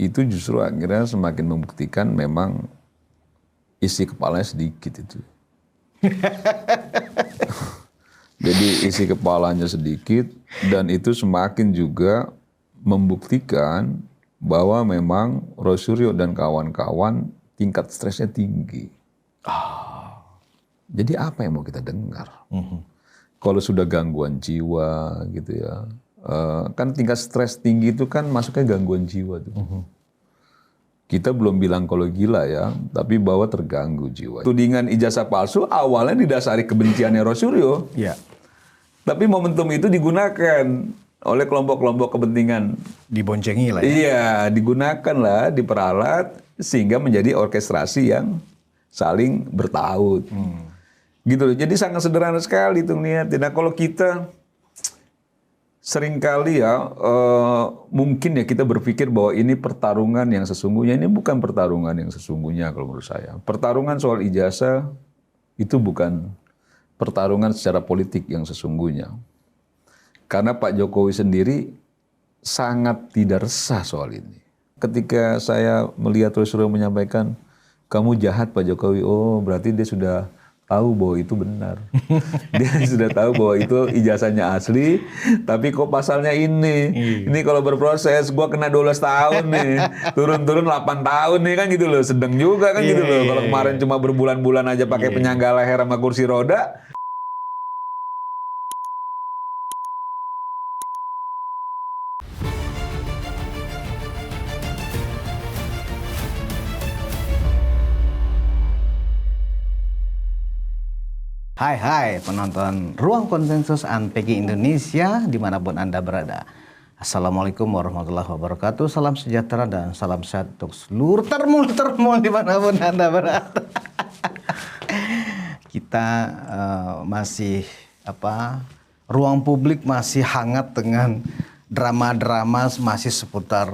itu justru akhirnya semakin membuktikan memang isi kepalanya sedikit itu. Jadi isi kepalanya sedikit dan itu semakin juga membuktikan bahwa memang Roy Suryo dan kawan-kawan tingkat stresnya tinggi. Jadi apa yang mau kita dengar? Kalau sudah gangguan jiwa gitu ya, kan tingkat stres tinggi itu kan masuknya gangguan jiwa tuh. Kita belum bilang kalau gila ya, tapi bahwa terganggu jiwa. Tudingan ijazah palsu awalnya didasari kebenciannya Roy Suryo. Iya. Tapi momentum itu digunakan oleh kelompok-kelompok kepentingan. Diboncengi lah ya. Iya, digunakan lah, diperalat, sehingga menjadi orkestrasi yang saling bertaut. Gitu loh. Jadi sangat sederhana sekali tuh niat. Nah kalau kita seringkali ya, mungkin ya kita berpikir bahwa ini pertarungan yang sesungguhnya. Ini bukan pertarungan yang sesungguhnya kalau menurut saya. Pertarungan soal ijazah itu bukan pertarungan secara politik yang sesungguhnya. Karena Pak Jokowi sendiri sangat tidak resah soal ini. Ketika saya melihat Roy Suryo menyampaikan, kamu jahat Pak Jokowi, oh berarti dia sudah tahu bahwa itu benar. Dia sudah tahu bahwa itu ijazahnya asli, tapi kok pasalnya ini. Ini kalau berproses, gua kena 12 tahun nih. Turun-turun 8 tahun nih kan gitu loh. Sedang juga kan gitu loh. Kalau kemarin cuma berbulan-bulan aja pakai penyangga leher sama kursi roda. Hai penonton Ruang Konsensus Unpacking Indonesia dimanapun Anda berada. Assalamualaikum warahmatullahi wabarakatuh. Salam sejahtera dan salam sehat untuk seluruh termul dimanapun Anda berada. Kita masih ruang publik masih hangat dengan drama-drama masih seputar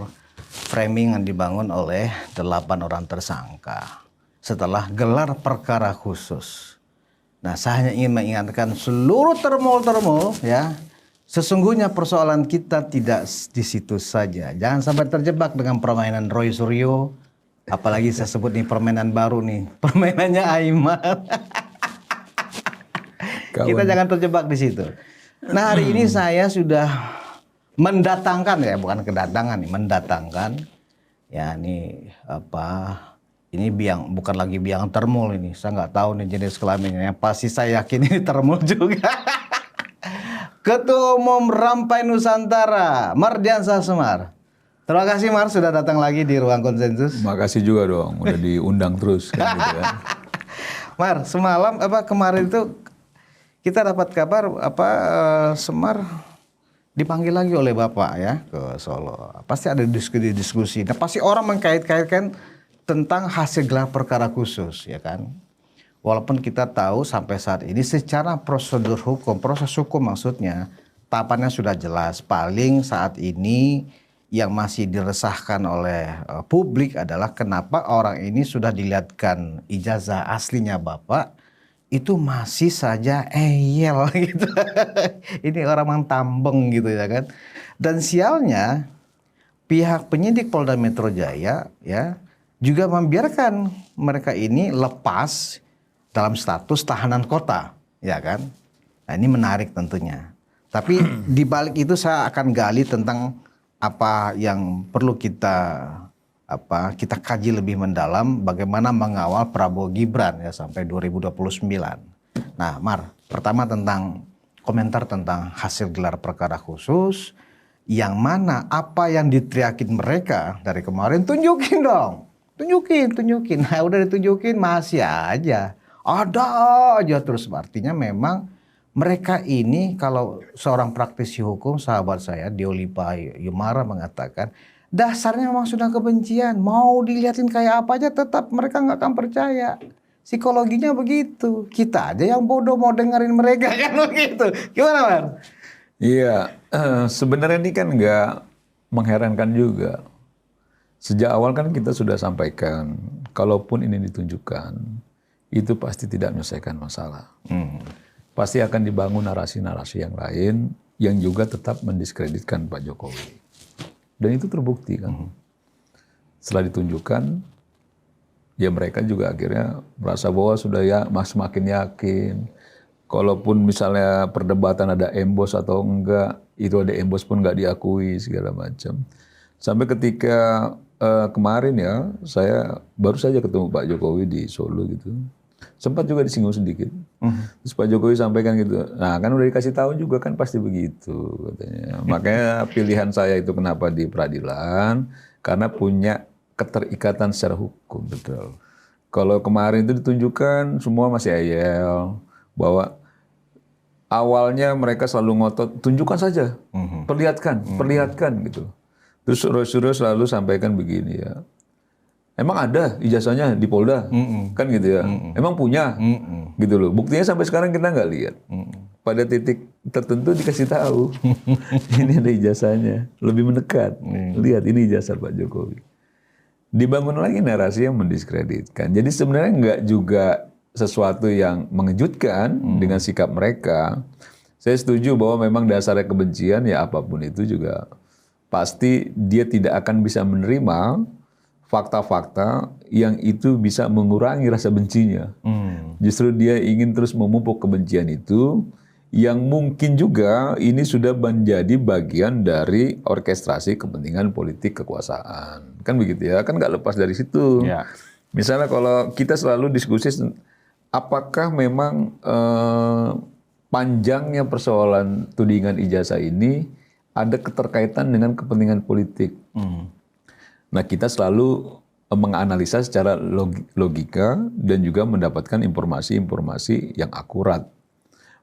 framing yang dibangun oleh 8 orang tersangka setelah gelar perkara khusus. Nah, saya hanya ingin mengingatkan seluruh termul ya, sesungguhnya persoalan kita tidak di situ saja. Jangan sampai terjebak dengan permainan Roy Suryo, apalagi saya sebut nih permainan baru nih, permainannya Aiman. Kita jangan terjebak di situ. Nah, hari ini saya sudah mendatangkan ya, bukan kedatangan nih, mendatangkan ya ini ini bukan lagi biang termul ini. Saya nggak tahu nih jenis kelaminnya. Yang pasti saya yakin ini termul juga. Ketua Umum Rampai Nusantara, Mardiansah Semar. Terima kasih Mar sudah datang lagi di Ruang Konsensus. Terima kasih juga dong, udah diundang terus kan gitu ya. Mar, semalam kemarin itu kita dapat kabar Semar dipanggil lagi oleh Bapak ya ke Solo. Pasti ada diskusi. Nah, pasti orang mengkait-kaitkan tentang hasil gelar perkara khusus, ya kan? Walaupun kita tahu sampai saat ini secara prosedur hukum, proses hukum maksudnya, tahapannya sudah jelas. Paling saat ini yang masih diresahkan oleh publik adalah kenapa orang ini sudah dilihatkan ijazah aslinya Bapak, itu masih saja eyel gitu. Ini orang yang tambeng gitu ya kan. Dan sialnya, pihak penyidik Polda Metro Jaya ya, juga membiarkan mereka ini lepas dalam status tahanan kota, ya kan? Nah, ini menarik tentunya. Tapi di balik itu saya akan gali tentang apa yang perlu kita kaji lebih mendalam, bagaimana mengawal Prabowo Gibran ya sampai 2029. Nah, Mar, pertama tentang komentar tentang hasil gelar perkara khusus, yang mana apa yang diteriakin mereka dari kemarin, tunjukin dong. Tunjukin. Nah, udah ditunjukin masih aja. Ada aja terus. Artinya memang mereka ini kalau seorang praktisi hukum, sahabat saya Diolipa Yumara mengatakan, dasarnya memang sudah kebencian. Mau dilihatin kayak apa aja tetap mereka nggak akan percaya. Psikologinya begitu. Kita aja yang bodoh mau dengerin mereka kan begitu. Gimana, Mar? Iya, sebenarnya ini kan nggak mengherankan juga. Sejak awal kan kita sudah sampaikan, kalaupun ini ditunjukkan, itu pasti tidak menyelesaikan masalah. Pasti akan dibangun narasi-narasi yang lain, yang juga tetap mendiskreditkan Pak Jokowi. Dan itu terbukti kan. Setelah ditunjukkan, ya mereka juga akhirnya merasa bahwa sudah ya semakin yakin. Kalaupun misalnya perdebatan ada embos atau enggak, itu ada embos pun enggak diakui segala macam. Sampai ketika kemarin ya, saya baru saja ketemu Pak Jokowi di Solo gitu. Sempat juga disinggung sedikit. Terus Pak Jokowi sampaikan gitu, nah kan udah dikasih tahu juga kan pasti begitu katanya. Makanya pilihan saya itu kenapa di peradilan, karena punya keterikatan secara hukum. Betul. Kalau kemarin itu ditunjukkan semua masih ayel, bahwa awalnya mereka selalu ngotot, tunjukkan saja, perlihatkan gitu. Terus Roy selalu sampaikan begini ya, emang ada ijazahnya di Polda, kan gitu ya, emang punya, gitu loh. Buktinya sampai sekarang kita nggak lihat. Pada titik tertentu dikasih tahu, ini ada ijazahnya, lebih mendekat. Lihat ini ijazah Pak Jokowi. Dibangun lagi narasi yang mendiskreditkan. Jadi sebenarnya nggak juga sesuatu yang mengejutkan dengan sikap mereka. Saya setuju bahwa memang dasarnya kebencian, ya apapun itu juga pasti dia tidak akan bisa menerima fakta-fakta yang itu bisa mengurangi rasa bencinya. Justru dia ingin terus memupuk kebencian itu, yang mungkin juga ini sudah menjadi bagian dari orkestrasi kepentingan politik kekuasaan. Kan begitu ya, kan nggak lepas dari situ. Ya. Misalnya kalau kita selalu diskusi, apakah memang panjangnya persoalan tudingan ijazah ini ada keterkaitan dengan kepentingan politik. Nah, kita selalu menganalisa secara logika dan juga mendapatkan informasi-informasi yang akurat.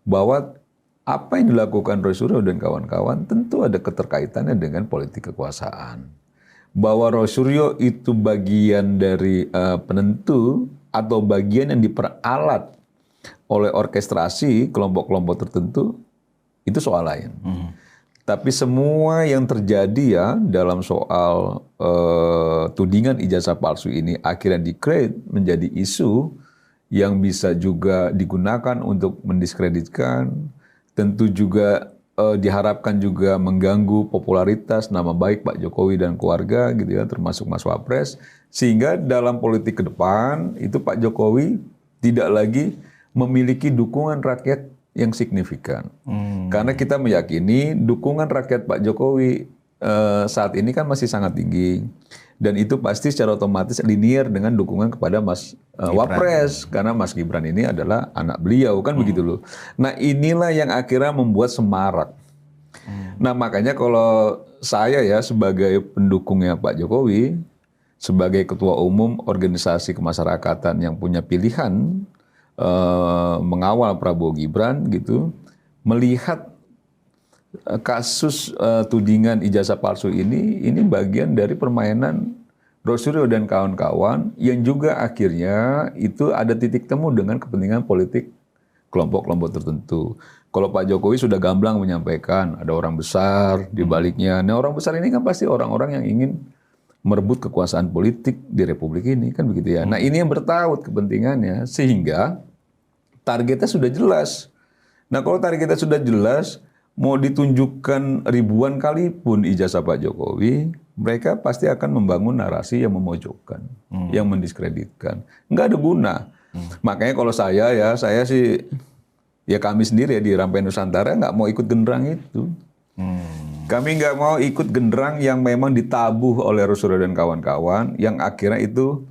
Bahwa apa yang dilakukan Roy Suryo dan kawan-kawan tentu ada keterkaitannya dengan politik kekuasaan. Bahwa Roy Suryo itu bagian dari penentu atau bagian yang diperalat oleh orkestrasi kelompok-kelompok tertentu, itu soal lain. Tapi semua yang terjadi ya dalam soal tudingan ijazah palsu ini akhirnya di-create menjadi isu yang bisa juga digunakan untuk mendiskreditkan, tentu juga diharapkan juga mengganggu popularitas nama baik Pak Jokowi dan keluarga gitu ya, termasuk Mas Wapres, sehingga dalam politik ke depan itu Pak Jokowi tidak lagi memiliki dukungan rakyat yang signifikan. Karena kita meyakini dukungan rakyat Pak Jokowi saat ini kan masih sangat tinggi. Dan itu pasti secara otomatis linear dengan dukungan kepada Mas Wapres. Karena Mas Gibran ini adalah anak beliau, kan begitu loh. Nah inilah yang akhirnya membuat semarak. Nah makanya kalau saya ya sebagai pendukungnya Pak Jokowi, sebagai ketua umum organisasi kemasyarakatan yang punya pilihan mengawal Prabowo Gibran gitu, melihat kasus tudingan ijazah palsu ini bagian dari permainan Roy Suryo dan kawan-kawan yang juga akhirnya itu ada titik temu dengan kepentingan politik kelompok-kelompok tertentu. Kalau Pak Jokowi sudah gamblang menyampaikan ada orang besar di baliknya. Nah, orang besar ini kan pasti orang-orang yang ingin merebut kekuasaan politik di Republik ini, kan begitu ya. Nah, ini yang bertaut kepentingannya sehingga targetnya sudah jelas. Nah, kalau targetnya sudah jelas, mau ditunjukkan ribuan kali pun ijazah Pak Jokowi, mereka pasti akan membangun narasi yang memojokkan, yang mendiskreditkan. Nggak ada guna. Makanya kalau saya sih, ya kami sendiri ya di Rampai Nusantara nggak mau ikut genderang itu. Kami nggak mau ikut genderang yang memang ditabuh oleh Roy Suryo dan kawan-kawan, yang akhirnya itu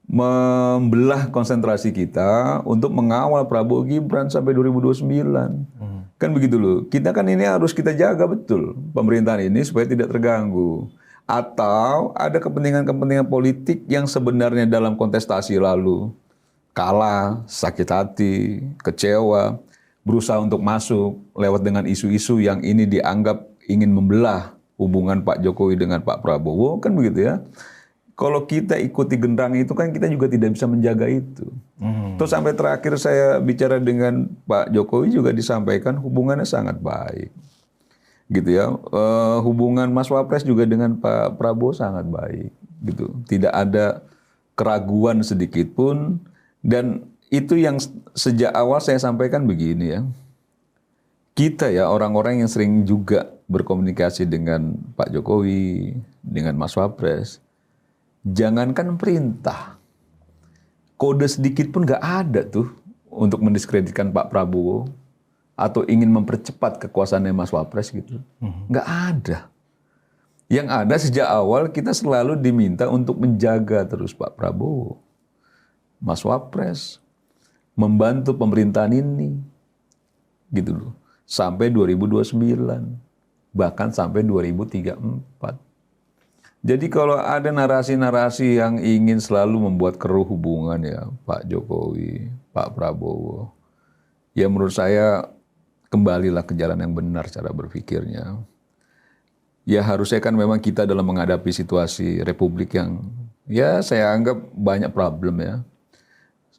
membelah konsentrasi kita untuk mengawal Prabowo Gibran sampai 2029. Kan begitu loh. Kita kan ini harus kita jaga betul pemerintahan ini supaya tidak terganggu. Atau ada kepentingan-kepentingan politik yang sebenarnya dalam kontestasi lalu kalah, sakit hati, kecewa, berusaha untuk masuk lewat dengan isu-isu yang ini dianggap ingin membelah hubungan Pak Jokowi dengan Pak Prabowo, kan begitu ya. Kalau kita ikuti genderang itu kan kita juga tidak bisa menjaga itu. Terus sampai terakhir saya bicara dengan Pak Jokowi juga disampaikan hubungannya sangat baik. Gitu ya. Hubungan Mas Wapres juga dengan Pak Prabowo sangat baik. Gitu. Tidak ada keraguan sedikit pun. Dan itu yang sejak awal saya sampaikan begini ya. Kita ya orang-orang yang sering juga berkomunikasi dengan Pak Jokowi, dengan Mas Wapres, jangankan perintah, kode sedikit pun nggak ada tuh untuk mendiskreditkan Pak Prabowo atau ingin mempercepat kekuasaannya Mas Wapres gitu. Nggak ada. Yang ada sejak awal kita selalu diminta untuk menjaga terus Pak Prabowo, Mas Wapres, membantu pemerintahan ini, gitu loh, sampai 2029, bahkan sampai 2034. Jadi kalau ada narasi-narasi yang ingin selalu membuat keruh hubungan ya Pak Jokowi, Pak Prabowo, ya menurut saya kembalilah ke jalan yang benar cara berpikirnya. Ya harusnya kan memang kita dalam menghadapi situasi republik yang ya saya anggap banyak problem ya.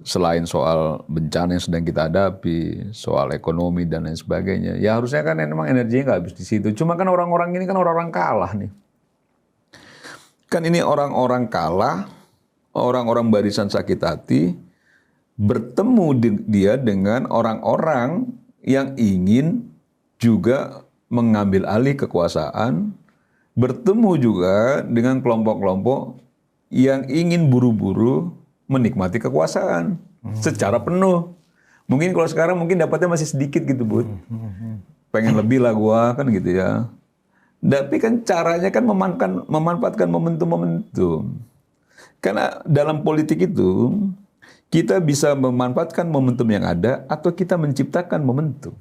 Selain soal bencana yang sedang kita hadapi, soal ekonomi dan lain sebagainya. Ya harusnya kan memang energinya nggak habis di situ. Cuma kan orang-orang ini kan orang-orang kalah nih. Kan ini orang-orang kalah, orang-orang barisan sakit hati, bertemu dia dengan orang-orang yang ingin juga mengambil alih kekuasaan, bertemu juga dengan kelompok-kelompok yang ingin buru-buru menikmati kekuasaan secara penuh. Mungkin kalau sekarang mungkin dapatnya masih sedikit gitu, Bud. Pengen lebih lah gua kan gitu ya. Tapi kan caranya kan memanfaatkan momentum-momentum. Karena dalam politik itu kita bisa memanfaatkan momentum yang ada atau kita menciptakan momentum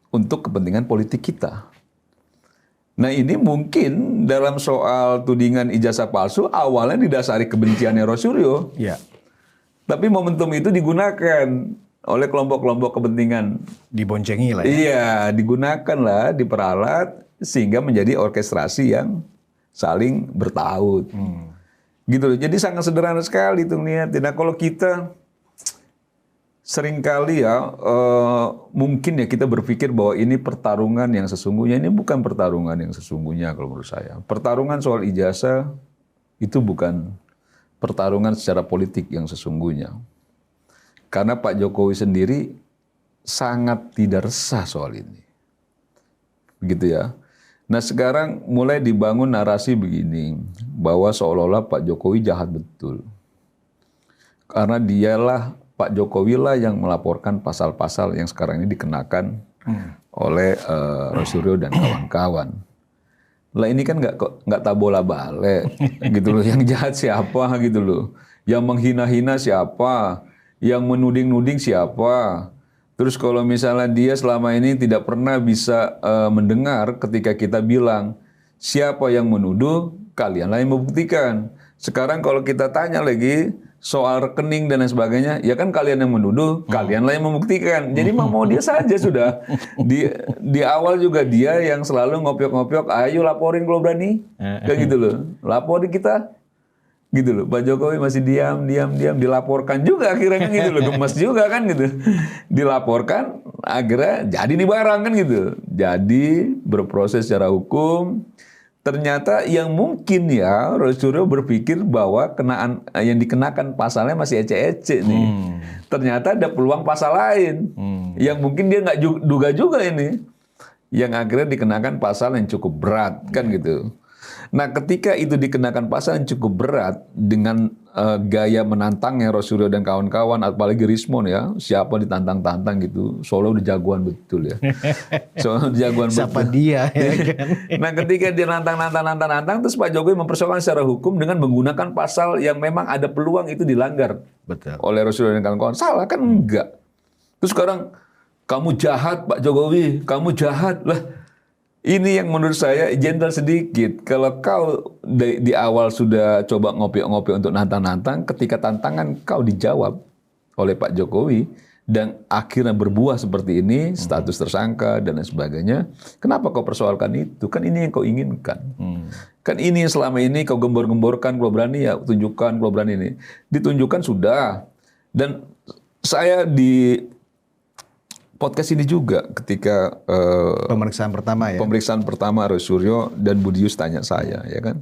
untuk kepentingan politik kita. Nah ini mungkin dalam soal tudingan ijazah palsu awalnya didasari kebenciannya Rosuryo. Ya. Tapi momentum itu digunakan oleh kelompok-kelompok kepentingan. Diboncengi lah ya. Iya, digunakan lah, diperalat sehingga menjadi orkestrasi yang saling bertaut. Gitu loh. Jadi sangat sederhana sekali tuh niat. Nah kalau kita seringkali ya mungkin ya kita berpikir bahwa ini pertarungan yang sesungguhnya, ini bukan pertarungan yang sesungguhnya kalau menurut saya. Pertarungan soal ijazah itu bukan pertarungan secara politik yang sesungguhnya. Karena Pak Jokowi sendiri sangat tidak resah soal ini. Begitu ya. Nah sekarang mulai dibangun narasi begini, bahwa seolah-olah Pak Jokowi jahat betul. Karena dialah Pak Jokowi lah yang melaporkan pasal-pasal yang sekarang ini dikenakan oleh Rosuryo dan kawan-kawan. Lah ini kan nggak tabola bale gitu loh. Yang jahat siapa gitu loh. Yang menghina-hina siapa. Yang menuding-nuding siapa. Terus kalau misalnya dia selama ini tidak pernah bisa mendengar ketika kita bilang siapa yang menuduh, kalianlah yang membuktikan. Sekarang kalau kita tanya lagi soal rekening dan lain sebagainya, ya kan kalian yang menuduh, kalianlah yang membuktikan. Jadi mau dia saja sudah. Di awal juga dia yang selalu ngopiok-ngopiok, ayo laporin kalau berani. Kayak gitu loh. Laporin kita. Gitu loh. Pak Jokowi masih diam, dilaporkan juga akhirnya kan gitu loh. Gemes juga kan gitu. Dilaporkan, akhirnya jadi nih barang kan gitu. Jadi berproses secara hukum. Ternyata yang mungkin ya Rosuryo berpikir bahwa yang dikenakan pasalnya masih ece-ece nih. Ternyata ada peluang pasal lain yang mungkin dia nggak duga juga ini. Yang akhirnya dikenakan pasal yang cukup berat kan gitu. Nah ketika itu dikenakan pasal yang cukup berat dengan gaya menantangnya Rosuryo dan kawan-kawan, apalagi Rismon ya, siapa ditantang-tantang gitu, Solo udah jagoan betul ya. Solo udah jagoan betul. Siapa dia ya kan? Nah ketika dia nantang, terus Pak Jokowi mempersoalkan secara hukum dengan menggunakan pasal yang memang ada peluang itu dilanggar. Betul. Oleh Rosuryo dan kawan-kawan. Salah kan enggak. Terus sekarang kamu jahat Pak Jokowi, kamu jahat lah. Ini yang menurut saya gentle sedikit. Kalau kau di awal sudah coba ngopi-ngopi untuk nantang-nantang, ketika tantangan kau dijawab oleh Pak Jokowi dan akhirnya berbuah seperti ini, status tersangka dan lain sebagainya, kenapa kau persoalkan itu? Kan ini yang kau inginkan. Kan ini yang selama ini kau gembor-gemborkan, kalau berani ya tunjukkan, kalau berani ini. Ditunjukkan sudah. Dan saya di podcast ini juga ketika Pemeriksaan pertama ya. pemeriksaan pertama Rosuryo dan Budius tanya saya, ya kan,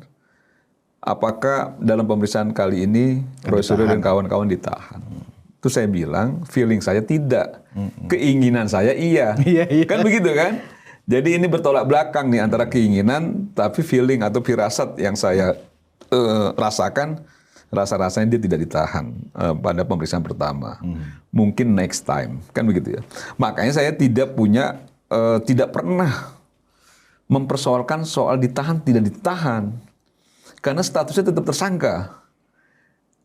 apakah dalam pemeriksaan kali ini Rosuryo dan kawan-kawan ditahan? Itu saya bilang, feeling saya tidak, keinginan saya iya, kan begitu kan? Jadi ini bertolak belakang nih antara keinginan tapi feeling atau firasat yang saya rasakan rasa-rasanya dia tidak ditahan pada pemeriksaan pertama. Mungkin next time, kan begitu ya. Makanya saya tidak pernah mempersoalkan soal ditahan tidak ditahan, karena statusnya tetap tersangka,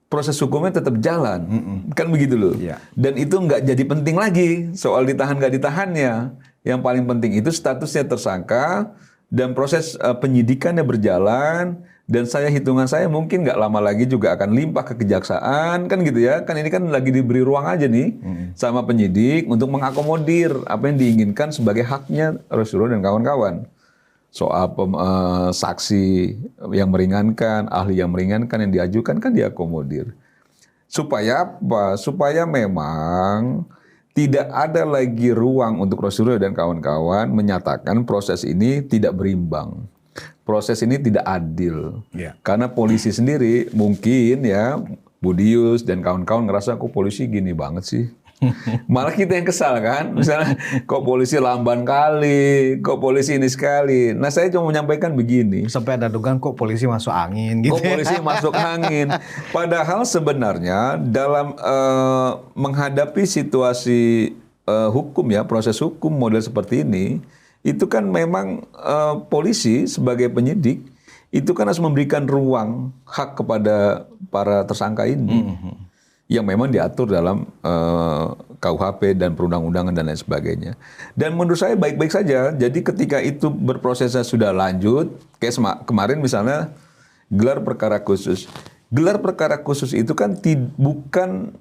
proses hukumnya tetap jalan, kan begitu loh. Iya. Dan itu nggak jadi penting lagi soal ditahan nggak ditahannya. Yang paling penting itu statusnya tersangka dan proses penyidikannya berjalan. Dan hitungan saya mungkin nggak lama lagi juga akan limpah ke kejaksaan, kan gitu ya. Kan ini kan lagi diberi ruang aja nih sama penyidik untuk mengakomodir apa yang diinginkan sebagai haknya Rosyuro dan kawan-kawan. Soal saksi yang meringankan, ahli yang meringankan yang diajukan kan diakomodir. Supaya apa? Supaya memang tidak ada lagi ruang untuk Rosyuro dan kawan-kawan menyatakan proses ini tidak berimbang. Proses ini tidak adil. Ya. Karena polisi sendiri mungkin ya, Budius dan kawan-kawan ngerasa kok polisi gini banget sih. Malah kita yang kesal kan. Misalnya kok polisi lamban kali, kok polisi ini sekali. Nah saya cuma menyampaikan begini. Sampai ada dugaan kok polisi masuk angin gitu. Kok polisi masuk angin. Padahal sebenarnya dalam menghadapi situasi hukum ya, proses hukum model seperti ini, itu kan memang polisi sebagai penyidik itu kan harus memberikan ruang hak kepada para tersangka ini yang memang diatur dalam KUHP dan perundang-undangan dan lain sebagainya. Dan menurut saya baik-baik saja. Jadi ketika itu berprosesnya sudah lanjut, kayak kemarin misalnya gelar perkara khusus. Gelar perkara khusus itu kan bukan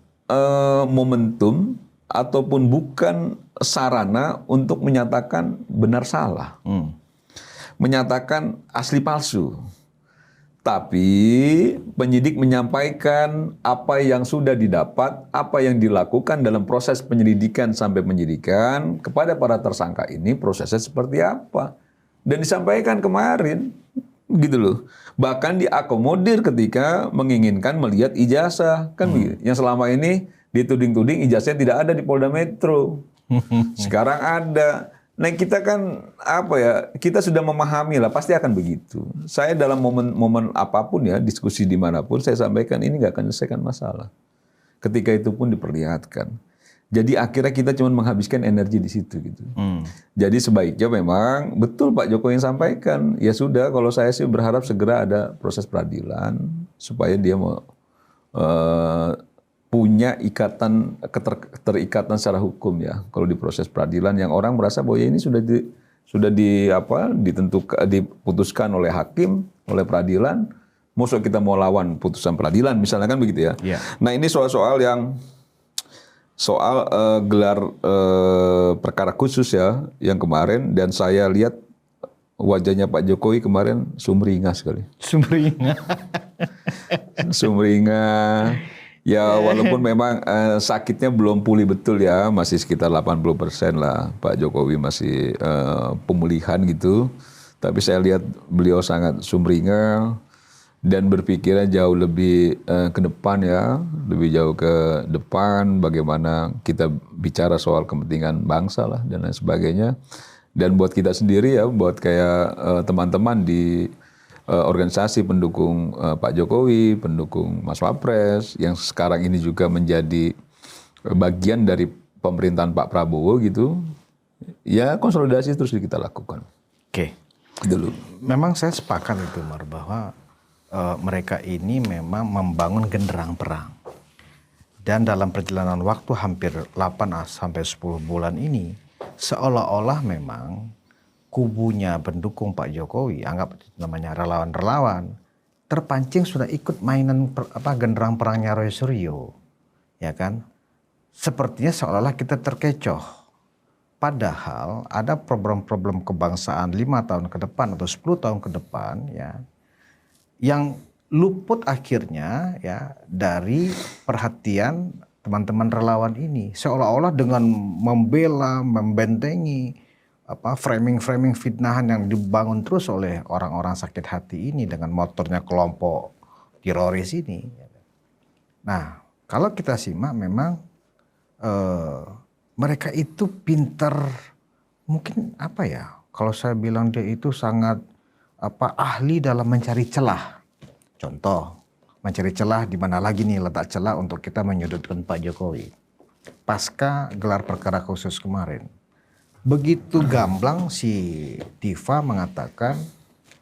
momentum ataupun bukan sarana untuk menyatakan benar salah, menyatakan asli palsu. Tapi penyidik menyampaikan apa yang sudah didapat, apa yang dilakukan dalam proses penyelidikan sampai penyidikan kepada para tersangka ini prosesnya seperti apa. Dan disampaikan kemarin, gitu loh. Bahkan diakomodir ketika menginginkan melihat ijazah, kan begitu. Yang selama ini dituding-tuding ijazahnya tidak ada di Polda Metro. Sekarang ada. Nah kita kan kita sudah memahami lah, pasti akan begitu. Saya dalam momen apapun ya, diskusi dimanapun, saya sampaikan ini nggak akan menyelesaikan masalah. Ketika itu pun diperlihatkan. Jadi akhirnya kita cuma menghabiskan energi di situ gitu. Jadi sebaiknya memang betul Pak Jokowi yang sampaikan, ya sudah kalau saya sih berharap segera ada proses peradilan supaya dia mau punya keterikatan secara hukum ya. Kalau di proses peradilan yang orang merasa bahwa ya ini sudah diputuskan oleh hakim, oleh peradilan, maksud kita mau lawan putusan peradilan misalnya kan begitu ya. Yeah. Nah ini soal gelar perkara khusus ya yang kemarin, dan saya lihat wajahnya Pak Jokowi kemarin sumringah sekali. Sumringah. Ya walaupun memang sakitnya belum pulih betul ya, masih sekitar 80% lah Pak Jokowi masih pemulihan gitu. Tapi saya lihat beliau sangat sumringah dan berpikirnya jauh lebih ke depan ya, lebih jauh ke depan bagaimana kita bicara soal kepentingan bangsa lah dan lain sebagainya. Dan buat kita sendiri ya, buat kayak teman-teman di organisasi pendukung Pak Jokowi, pendukung Mas Wapres, yang sekarang ini juga menjadi bagian dari pemerintahan Pak Prabowo gitu, ya konsolidasi terus kita lakukan. Oke. Dulu. Memang saya sepakat itu Mar, bahwa mereka ini memang membangun genderang perang. Dan dalam perjalanan waktu hampir 8-10 bulan ini, seolah-olah memang kubunya pendukung Pak Jokowi, anggap namanya relawan-relawan, terpancing sudah ikut mainan genderang perangnya Roy Suryo, ya kan? Sepertinya seolah-olah kita terkecoh. Padahal ada problem-problem kebangsaan 5 tahun ke depan atau 10 tahun ke depan, ya, yang luput akhirnya ya dari perhatian teman-teman relawan ini. Seolah-olah dengan membela, membentengi framing-framing fitnahan yang dibangun terus oleh orang-orang sakit hati ini dengan motornya kelompok teroris ini. Nah, kalau kita simak memang mereka itu pinter, mungkin kalau saya bilang dia itu sangat ahli dalam mencari celah Contoh, mencari celah di mana lagi nih letak celah untuk kita menyudutkan Pak Jokowi. Pasca gelar perkara khusus kemarin, begitu gamblang si Diva mengatakan,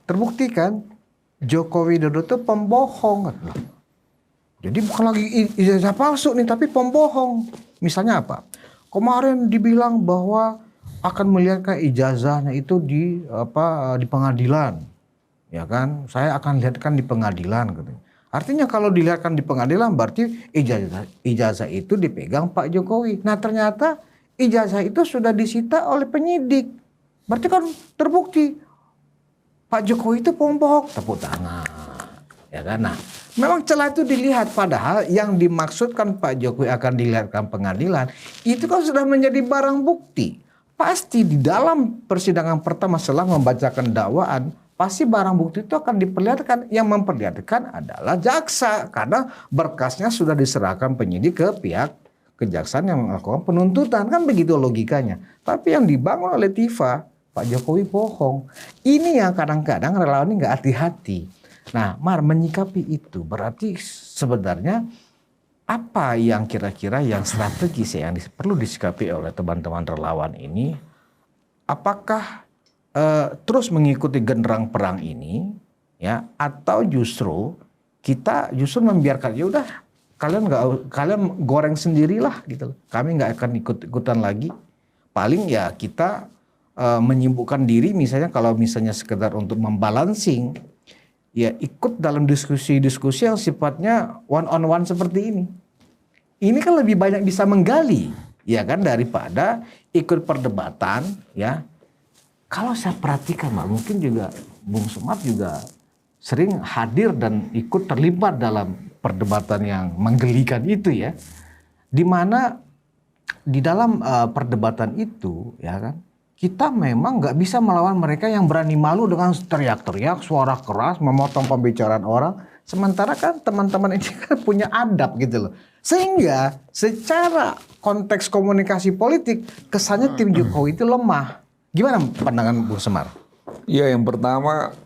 terbuktikan Joko Widodo itu pembohong. Jadi bukan lagi ijazah palsu nih, tapi pembohong. Misalnya apa? Kemarin dibilang bahwa akan melihatkan ijazahnya itu di pengadilan, ya kan? Saya akan lihatkan di pengadilan, katanya. Artinya kalau dilihatkan di pengadilan berarti ijazah itu dipegang Pak Jokowi. Nah ternyata ijazah itu sudah disita oleh penyidik. Berarti kan terbukti Pak Jokowi itu pembohong. Tepuk tangan, ya kan? Nah, memang celah itu dilihat, padahal yang dimaksudkan Pak Jokowi akan dilihatkan pengadilan itu kan sudah menjadi barang bukti. Pasti di dalam persidangan pertama setelah membacakan dakwaan, pasti barang bukti itu akan diperlihatkan. Yang memperlihatkan adalah jaksa karena berkasnya sudah diserahkan penyidik ke pihak kejaksaan yang melakukan penuntutan, kan begitu logikanya. Tapi yang dibangun oleh Tifa, Pak Jokowi bohong. Ini yang kadang-kadang relawan ini nggak hati-hati. Nah, Mar, menyikapi itu berarti sebenarnya apa yang kira-kira yang strategis yang perlu disikapi oleh teman-teman relawan ini? Apakah terus mengikuti genderang perang ini, ya, atau justru kita membiarkan, ya udah kalian goreng sendirilah gitu. Kami nggak akan ikut-ikutan lagi. Paling ya kita menyibukkan diri, misalnya kalau misalnya sekedar untuk membalancing, ya ikut dalam diskusi-diskusi yang sifatnya one on one seperti ini. Ini kan lebih banyak bisa menggali, ya kan, daripada ikut perdebatan, ya. Kalau saya perhatikan, mungkin juga Bung Semar juga sering hadir dan ikut terlibat dalam perdebatan yang menggelikan itu, ya. Di mana di dalam perdebatan itu, ya kan, kita memang nggak bisa melawan mereka yang berani malu dengan teriak-teriak, suara keras, memotong pembicaraan orang. Sementara kan teman-teman ini kan punya adab gitu loh. Sehingga secara konteks komunikasi politik, kesannya tim Jokowi itu lemah. Gimana pandangan Bung Semar? Ya, yang pertama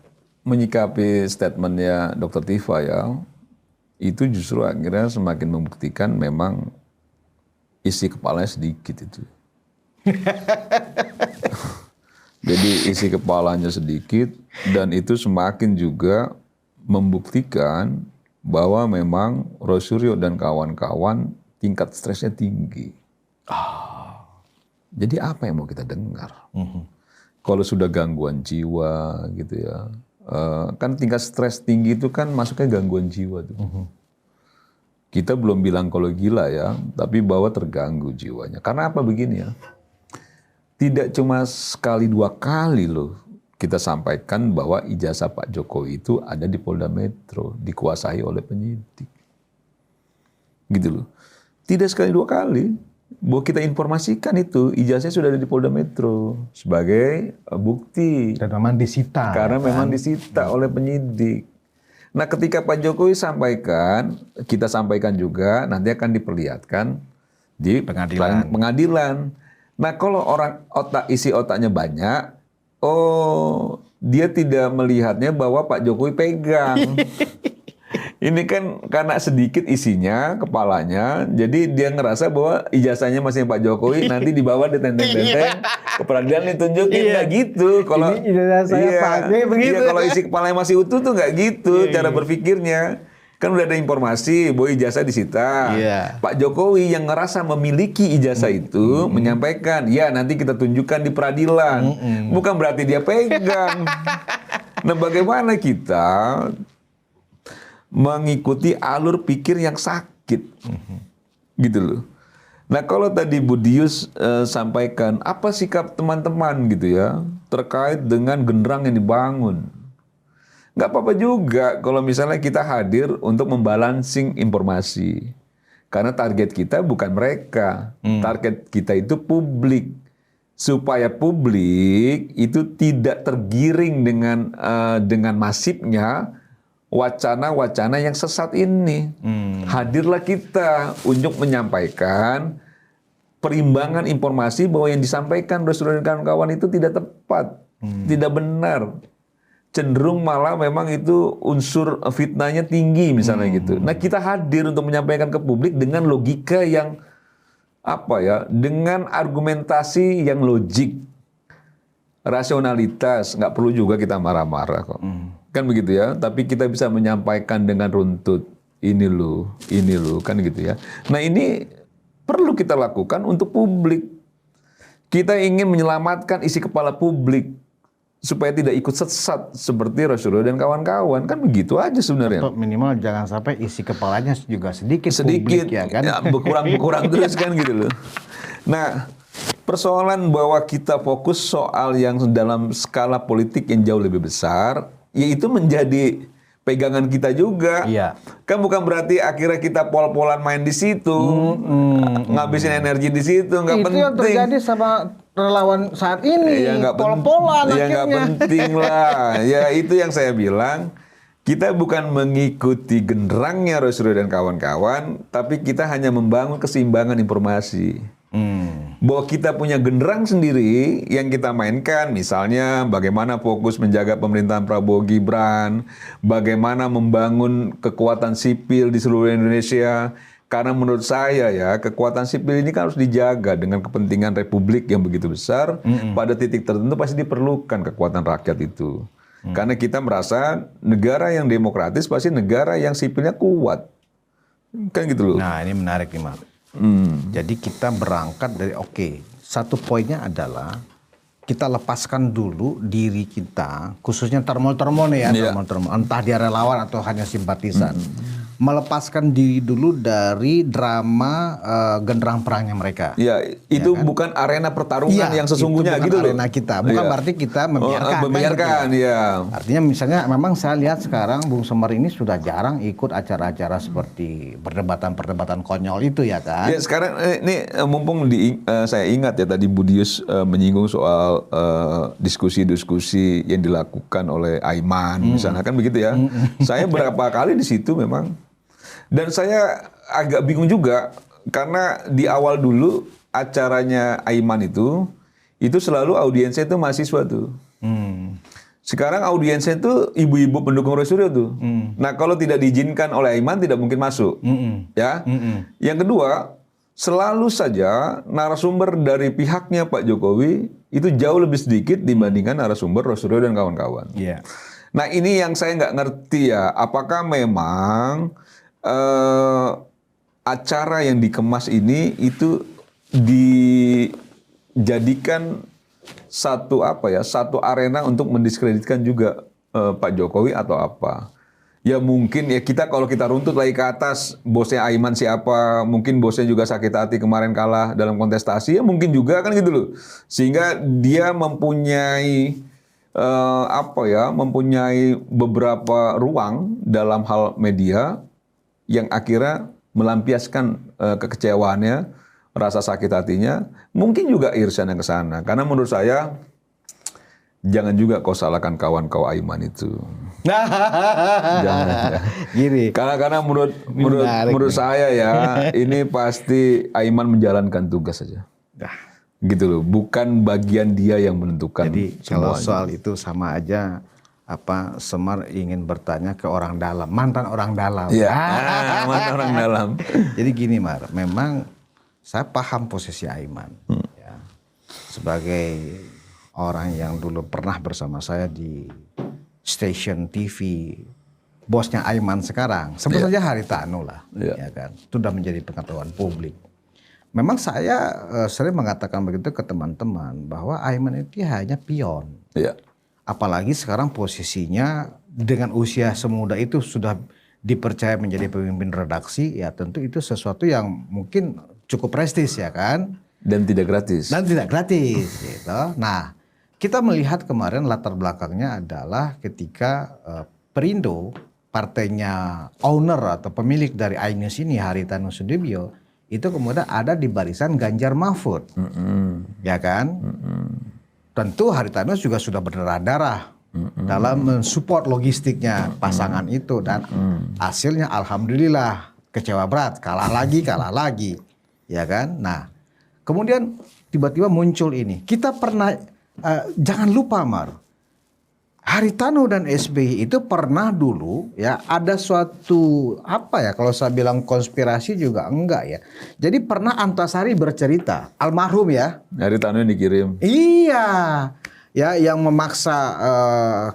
menyikapi statementnya Dr. Tifa, ya, itu justru akhirnya semakin membuktikan memang isi kepalanya sedikit itu. Jadi isi kepalanya sedikit, dan itu semakin juga membuktikan bahwa memang Rosuryo dan kawan-kawan tingkat stresnya tinggi. Jadi apa yang mau kita dengar? Kalau sudah gangguan jiwa gitu ya, kan tingkat stres tinggi itu kan masuknya gangguan jiwa tuh. Kita belum bilang kalau gila ya, tapi bahwa terganggu jiwanya. Karena apa begini ya? Tidak cuma sekali dua kali loh kita sampaikan bahwa ijazah Pak Jokowi itu ada di Polda Metro, dikuasai oleh penyidik. Gitu loh. Tidak sekali dua kali bahwa kita informasikan itu ijazahnya sudah ada di Polda Metro sebagai bukti. Dan memang disita. Karena memang disita oleh penyidik. Nah, ketika Pak Jokowi sampaikan, kita sampaikan juga, nanti akan diperlihatkan di pengadilan. Nah, kalau orang isi otaknya banyak, dia tidak melihatnya bahwa Pak Jokowi pegang. Ini kan karena sedikit isinya, kepalanya, jadi dia ngerasa bahwa ijazahnya masih Pak Jokowi, nanti dibawa ditenteng-tenteng ke peradilan ditunjukin, nggak gitu. Kalau ini ijazah saya pakai begitu. Iya, kalau isi kepalanya masih utuh tuh nggak gitu cara berpikirnya. Kan udah ada informasi bahwa ijazah disita. Pak Jokowi yang ngerasa memiliki ijazah itu menyampaikan, ya nanti kita tunjukkan di peradilan. Bukan berarti dia pegang. Nah, bagaimana kita mengikuti alur pikir yang sakit, gitu loh. Nah, kalau tadi Budius sampaikan apa sikap teman-teman gitu ya terkait dengan genderang yang dibangun, nggak apa-apa juga kalau misalnya kita hadir untuk membalancing informasi, karena target kita bukan mereka, target kita itu publik, supaya publik itu tidak tergiring dengan masifnya wacana-wacana yang sesat ini. Hadirlah kita untuk menyampaikan perimbangan informasi bahwa yang disampaikan oleh saudara dan kawan-kawan itu tidak tepat, tidak benar. cenderung malah memang itu unsur fitnahnya tinggi misalnya gitu. Nah, kita hadir untuk menyampaikan ke publik dengan logika yang apa ya, dengan argumentasi yang logik, rasionalitas, nggak perlu juga kita marah-marah kok. Kan begitu ya, tapi kita bisa menyampaikan dengan runtut, ini loh, kan gitu ya. Nah, ini perlu kita lakukan untuk publik. Kita ingin menyelamatkan isi kepala publik supaya tidak ikut sesat seperti Rasulullah dan kawan-kawan, kan begitu aja sebenarnya. Atau minimal jangan sampai isi kepalanya juga sedikit Sedikit, publik, ya kan? ya, berkurang terus kan gitu loh. Nah, persoalan bahwa kita fokus soal yang dalam skala politik yang jauh lebih besar, yaitu menjadi pegangan kita juga. Iya. Kan bukan berarti akhirnya kita pol-polan main di situ, ngabisin energi di situ, nggak penting. Itu yang terjadi sama relawan saat ini, pol-polan ya nggak akhirnya. penting lah. Ya itu yang saya bilang, kita bukan mengikuti genderangnya Rasulullah dan kawan-kawan, tapi kita hanya membangun keseimbangan informasi. Bahwa kita punya genderang sendiri yang kita mainkan, misalnya bagaimana fokus menjaga pemerintahan Prabowo Gibran, bagaimana membangun kekuatan sipil di seluruh Indonesia. Karena menurut saya ya, kekuatan sipil ini kan harus dijaga dengan kepentingan republik yang begitu besar. Pada titik tertentu pasti diperlukan kekuatan rakyat itu. Karena kita merasa negara yang demokratis pasti negara yang sipilnya kuat. Kan gitu loh. Nah, ini menarik nih, Mas. Jadi kita berangkat dari satu poinnya adalah kita lepaskan dulu diri kita, khususnya termol-termol nih ya, termol-termol, entah dia relawan atau hanya simpatisan. Melepaskan diri dulu dari drama genderang perangnya mereka. Ya, itu kan? bukan arena pertarungan yang sesungguhnya itu bukan gitu loh. arena kita, bukan berarti kita membiarkan. Membiarkan, ya. Artinya misalnya memang saya lihat sekarang Bung Semar ini sudah jarang ikut acara-acara seperti perdebatan-perdebatan konyol itu ya kan. Ya sekarang ini mumpung saya ingat ya tadi Budius menyinggung soal diskusi-diskusi yang dilakukan oleh Aiman misalnya kan begitu ya. Saya berapa kali di situ memang. Dan saya agak bingung juga karena di awal dulu acaranya Aiman itu selalu audiensnya itu mahasiswa tuh. Sekarang audiensnya itu ibu-ibu pendukung Rasulullah tuh. Nah kalau tidak diizinkan oleh Aiman tidak mungkin masuk. Ya. Yang kedua, selalu saja narasumber dari pihaknya Pak Jokowi itu jauh lebih sedikit dibandingkan narasumber Rasulullah dan kawan-kawan. Nah ini yang saya nggak ngerti ya, apakah memang acara yang dikemas ini itu dijadikan satu arena untuk mendiskreditkan juga Pak Jokowi atau apa? Ya mungkin ya kalau kita runtut lagi ke atas, bosnya Aiman siapa, mungkin bosnya juga sakit hati kemarin kalah dalam kontestasi, ya mungkin juga kan gitu loh. Sehingga dia mempunyai mempunyai beberapa ruang dalam hal media yang akhirnya melampiaskan kekecewaannya, rasa sakit hatinya, mungkin juga irisannya ke sana. Karena menurut saya jangan juga kau salahkan kawan kau Aiman itu. Jangan. Ya. Gini. Karena menurut saya ya, ini pasti Aiman menjalankan tugas saja. Gitu loh, bukan bagian dia yang menentukan. Jadi kalau soal itu sama aja Semar ingin bertanya ke orang dalam, mantan orang dalam. Iya, mantan orang dalam. Jadi gini Mar, memang saya paham posisi Aiman. Ya. Sebagai orang yang dulu pernah bersama saya di stasiun TV, bosnya Aiman sekarang, sebut saja Haritanu lah, ya kan, sudah menjadi pengetahuan publik. Memang saya sering mengatakan begitu ke teman-teman bahwa Aiman itu hanya pion. Iya. Apalagi sekarang posisinya dengan usia semuda itu sudah dipercaya menjadi pemimpin redaksi, ya tentu itu sesuatu yang mungkin cukup prestis ya kan. Dan tidak gratis. Gitu. Nah, kita melihat kemarin latar belakangnya adalah ketika Perindo, partainya owner atau pemilik dari iNews ini, Haritanu Sudibyo, itu kemudian ada di barisan Ganjar Mahfud. Ya kan? Tentu Haritanu juga sudah berdarah-darah dalam mensupport logistiknya pasangan itu. Dan hasilnya alhamdulillah kecewa berat. Kalah lagi. Ya kan? Nah, kemudian tiba-tiba muncul ini. Kita pernah, jangan lupa Mar, Haritanu dan SBY itu pernah dulu ya ada suatu apa ya kalau saya bilang konspirasi juga enggak ya. Jadi pernah Antasari bercerita almarhum ya. Haritanu yang dikirim. Iya. Ya yang memaksa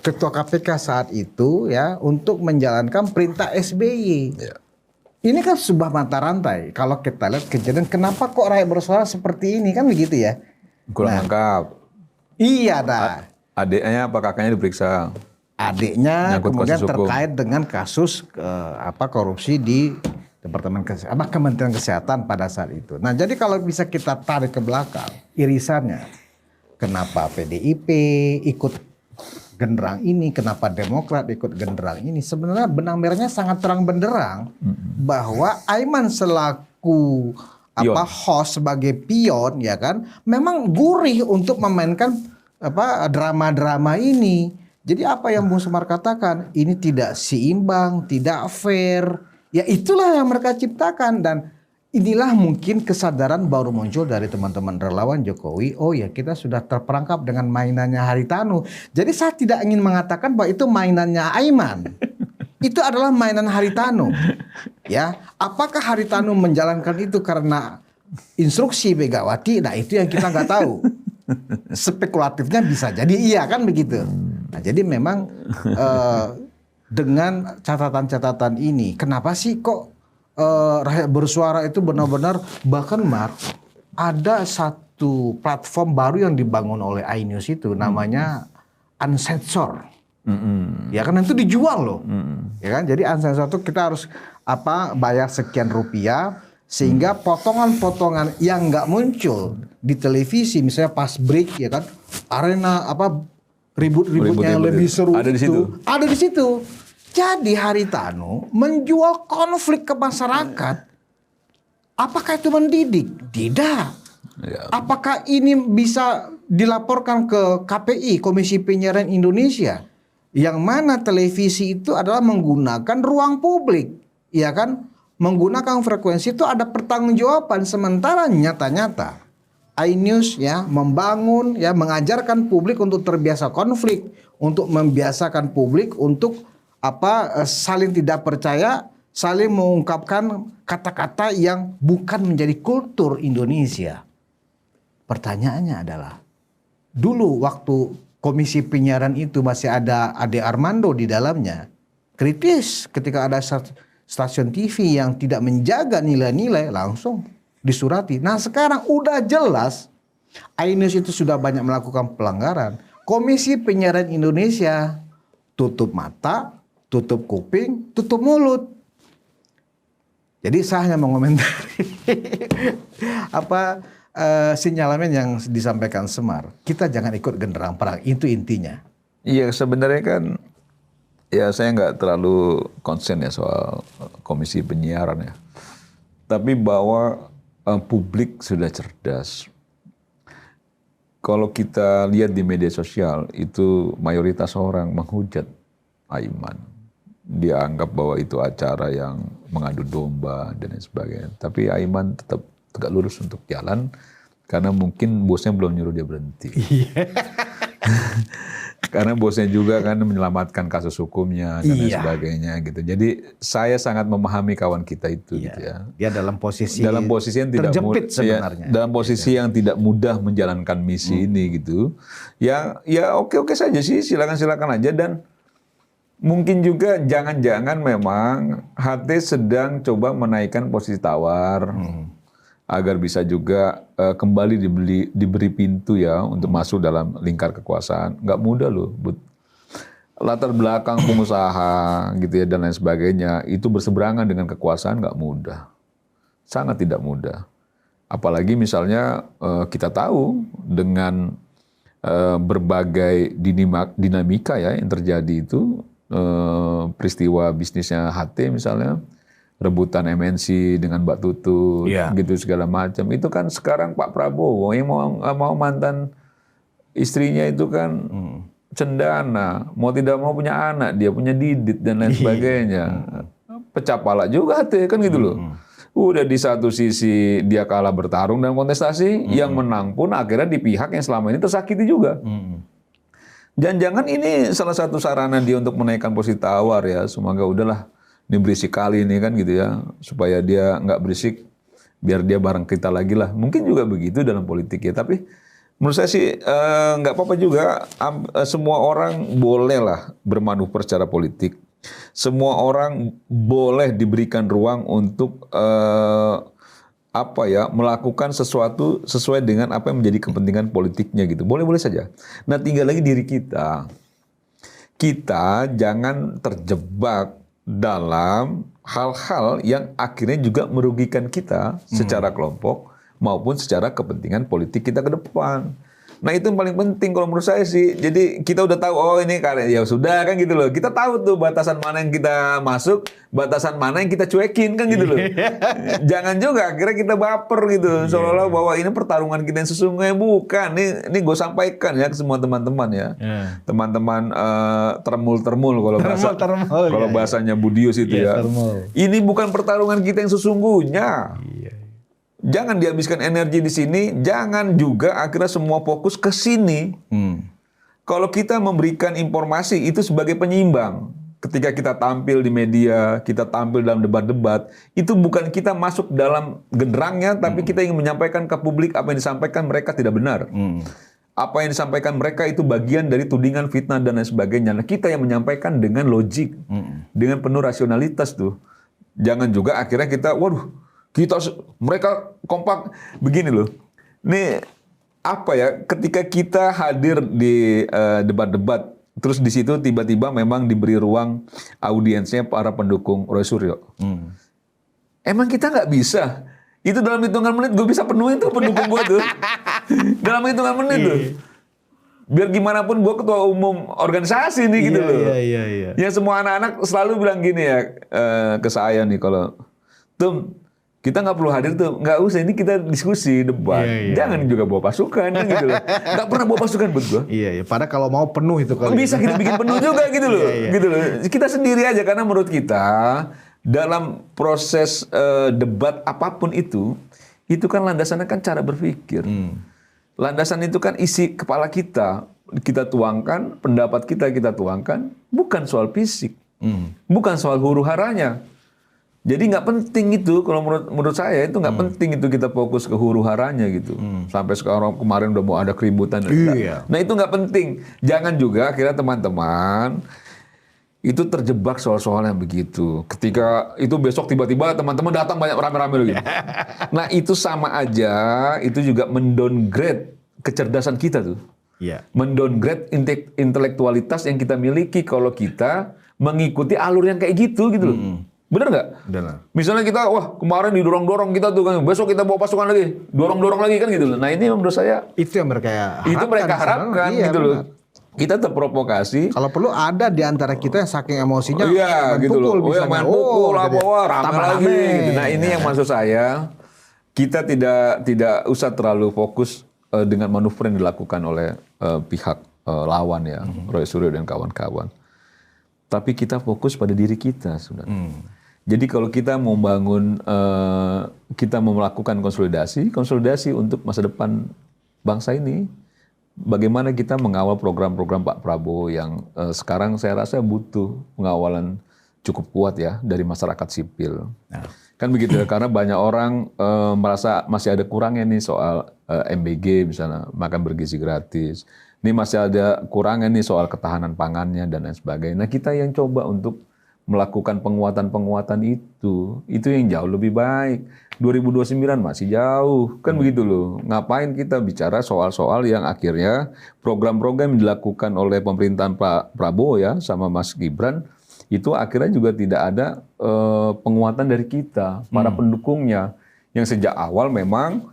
ketua KPK saat itu ya untuk menjalankan perintah SBY. Ya. Ini kan sebuah mata rantai. Kalau kita lihat kejadian kenapa kok rakyat bersuara seperti ini kan begitu ya. Kurang lengkap. Iya dah. Adiknya apa kakaknya diperiksa? Adiknya Nyangkut kemudian kasus hukum. terkait dengan kasus korupsi di Kementerian Kesehatan pada saat itu. Nah, jadi kalau bisa kita tarik ke belakang irisannya, kenapa PDIP ikut genderang ini, kenapa Demokrat ikut genderang ini? Sebenarnya benang merahnya sangat terang benderang bahwa Aiman selaku host sebagai pion ya kan, memang gurih untuk memainkan drama-drama ini. Jadi apa yang Bung Semar katakan, ini tidak seimbang, tidak fair. Ya itulah yang mereka ciptakan dan inilah mungkin kesadaran baru muncul dari teman-teman relawan Jokowi. Oh ya kita sudah terperangkap dengan mainannya Haritanu. Jadi saya tidak ingin mengatakan bahwa itu mainannya Aiman. Itu adalah mainan Haritanu. Ya, apakah Haritanu menjalankan itu karena instruksi Megawati? Nah itu yang kita nggak tahu. Spekulatifnya bisa jadi iya kan begitu. Nah jadi memang dengan catatan-catatan ini, kenapa sih kok rakyat bersuara itu benar-benar bahkan ada satu platform baru yang dibangun oleh iNews itu namanya Uncensored. Ya kan itu dijual loh. Ya kan jadi Uncensored itu kita harus bayar sekian rupiah sehingga potongan-potongan yang nggak muncul di televisi misalnya pas break ya kan arena ribut-ributnya yang lebih seru ada di situ. Jadi Haritanu menjual konflik ke masyarakat. Apakah itu mendidik? Tidak. Ya. Apakah ini bisa dilaporkan ke KPI, Komisi Penyiaran Indonesia? Yang mana televisi itu adalah menggunakan ruang publik, ya kan? Menggunakan frekuensi itu ada pertanggungjawaban. Sementara nyata-nyata iNews ya membangun ya mengajarkan publik untuk terbiasa konflik, untuk membiasakan publik untuk saling tidak percaya, saling mengungkapkan kata-kata yang bukan menjadi kultur Indonesia. Pertanyaannya adalah dulu waktu Komisi Penyiaran itu masih ada Ade Armando di dalamnya, kritis ketika ada stasiun TV yang tidak menjaga nilai-nilai langsung disurati. Nah sekarang udah jelas iNews itu sudah banyak melakukan pelanggaran. Komisi Penyiaran Indonesia tutup mata, tutup kuping, tutup mulut. Jadi saya hanya mengomentari sinyalemen yang disampaikan Semar. Kita jangan ikut genderang perang, itu intinya. Iya sebenarnya kan ya saya nggak terlalu konsen ya soal Komisi Penyiaran ya. Tapi bahwa publik sudah cerdas. Kalau kita lihat di media sosial itu mayoritas orang menghujat Aiman. Dia anggap bahwa itu acara yang mengadu domba dan lain sebagainya. Tapi Aiman tetap tegak lurus untuk jalan karena mungkin bosnya belum nyuruh dia berhenti. Karena bosnya juga kan menyelamatkan kasus hukumnya dan lain sebagainya gitu. Jadi saya sangat memahami kawan kita itu gitu ya. Dia dalam posisi yang tidak terjepit sebenarnya. Ya, dalam posisi yang tidak mudah menjalankan misi ini gitu. Ya oke saja sih, silakan aja. Dan mungkin juga jangan-jangan memang HT sedang coba menaikkan posisi tawar agar bisa juga kembali diberi pintu ya untuk masuk dalam lingkar kekuasaan. Nggak mudah loh, latar belakang pengusaha gitu ya dan lain sebagainya itu berseberangan dengan kekuasaan nggak mudah, sangat tidak mudah. Apalagi misalnya kita tahu dengan berbagai dinamika ya yang terjadi itu. Peristiwa bisnisnya HT misalnya, rebutan MNC dengan Mbak Tutut, gitu segala macam. Itu kan sekarang Pak Prabowo yang mau mantan istrinya itu kan cendana, mau tidak mau punya anak, dia punya Didit dan lain sebagainya. Pecah pala juga HT kan gitu loh. Udah di satu sisi dia kalah bertarung dalam kontestasi, yang menang pun akhirnya di pihak yang selama ini tersakiti juga. Jangan-jangan ini salah satu sarana dia untuk menaikkan posisi tawar ya. Semoga udahlah, ini berisik kali ini kan gitu ya. Supaya dia nggak berisik, biar dia bareng kita lagi lah. Mungkin juga begitu dalam politik ya. Tapi menurut saya sih nggak apa-apa juga. Semua orang boleh lah bermanuver secara politik. Semua orang boleh diberikan ruang untuk melakukan sesuatu sesuai dengan apa yang menjadi kepentingan politiknya gitu. Boleh-boleh saja. Nah, tinggal lagi diri kita. Kita jangan terjebak dalam hal-hal yang akhirnya juga merugikan kita secara kelompok maupun secara kepentingan politik kita ke depan. Nah, itu yang paling penting kalau menurut saya sih. Jadi kita udah tahu, oh ini ya sudah kan gitu loh. Kita tahu tuh batasan mana yang kita masuk, batasan mana yang kita cuekin kan gitu loh. Jangan juga akhirnya kita baper gitu. Seolah-olah bahwa ini pertarungan kita yang sesungguhnya. Bukan. Ini gue sampaikan ya ke semua teman-teman ya. Teman-teman termul-termul kalau bahasanya Budius itu ya. Termul. Ini bukan pertarungan kita yang sesungguhnya. Jangan dihabiskan energi di sini, jangan juga akhirnya semua fokus ke sini. Kalau kita memberikan informasi itu sebagai penyimbang. Ketika kita tampil di media, kita tampil dalam debat-debat, itu bukan kita masuk dalam genderangnya, tapi kita ingin menyampaikan ke publik apa yang disampaikan mereka tidak benar. Apa yang disampaikan mereka itu bagian dari tudingan, fitnah, dan lain sebagainya. Nah, kita yang menyampaikan dengan logik, dengan penuh rasionalitas tuh. Jangan juga akhirnya kita, waduh, mereka kompak begini loh. Ini apa ya? Ketika kita hadir di debat-debat, terus di situ tiba-tiba memang diberi ruang audiensnya para pendukung Roy Suryo. Emang kita nggak bisa? Itu dalam hitungan menit gue bisa penuhin tuh pendukung gue tuh. Dalam hitungan menit tuh. Biar gimana pun gue ketua umum organisasi nih gitu loh. Iya. Ya semua anak-anak selalu bilang gini ya ke saya nih kalau kita nggak perlu hadir tuh, nggak usah, ini kita diskusi, debat. Jangan juga bawa pasukan kan gitu loh. Nggak pernah bawa pasukan buat gua. Iya. Padahal kalau mau penuh itu kali. Bisa kita bikin penuh juga gitu loh. Gitu loh. Kita sendiri aja karena menurut kita dalam proses debat apapun itu kan landasannya kan cara berpikir. Landasan itu kan isi kepala kita tuangkan, pendapat kita tuangkan, bukan soal fisik, bukan soal huru haranya. Jadi nggak penting itu, kalau menurut saya itu nggak penting itu kita fokus ke huru haranya gitu. Sampai sekarang kemarin udah mau ada keributan. Nah itu nggak penting. Jangan juga akhirnya teman-teman itu terjebak soal-soal yang begitu. Ketika itu besok tiba-tiba teman-teman datang banyak rame-rame lagi. Nah itu sama aja, itu juga mendowngrade kecerdasan kita tuh. Mendowngrade intelektualitas yang kita miliki kalau kita mengikuti alur yang kayak gitu loh. Bener nggak? Benar. Misalnya kita, wah kemarin didorong-dorong kita tuh kan, besok kita bawa pasukan lagi, dorong-dorong lagi kan gitu loh. Nah ini menurut saya itu yang mereka harapkan. Itu mereka harapkan gitu loh. Kita terprovokasi. Kalau perlu ada di antara kita yang saking emosinya, gitu loh. Main pukul, rame lagi. Gitu. Nah ini yang maksud saya, kita tidak usah terlalu fokus dengan manuver yang dilakukan oleh pihak lawan ya, Roy Suryo dan kawan-kawan. Tapi kita fokus pada diri kita sebenarnya. Jadi kalau kita mau bangun, kita mau melakukan konsolidasi untuk masa depan bangsa ini, bagaimana kita mengawal program-program Pak Prabowo yang sekarang saya rasa butuh pengawalan cukup kuat ya dari masyarakat sipil. Kan begitu ya, karena banyak orang merasa masih ada kurangnya nih soal MBG misalnya, makan bergizi gratis. Ini masih ada kurangnya nih soal ketahanan pangannya dan lain sebagainya. Nah kita yang coba untuk melakukan penguatan-penguatan itu yang jauh lebih baik. 2029 masih jauh, kan begitu loh. Ngapain kita bicara soal-soal yang akhirnya program-program yang dilakukan oleh pemerintahan Pak Prabowo ya sama Mas Gibran, itu akhirnya juga tidak ada penguatan dari kita, para pendukungnya, yang sejak awal memang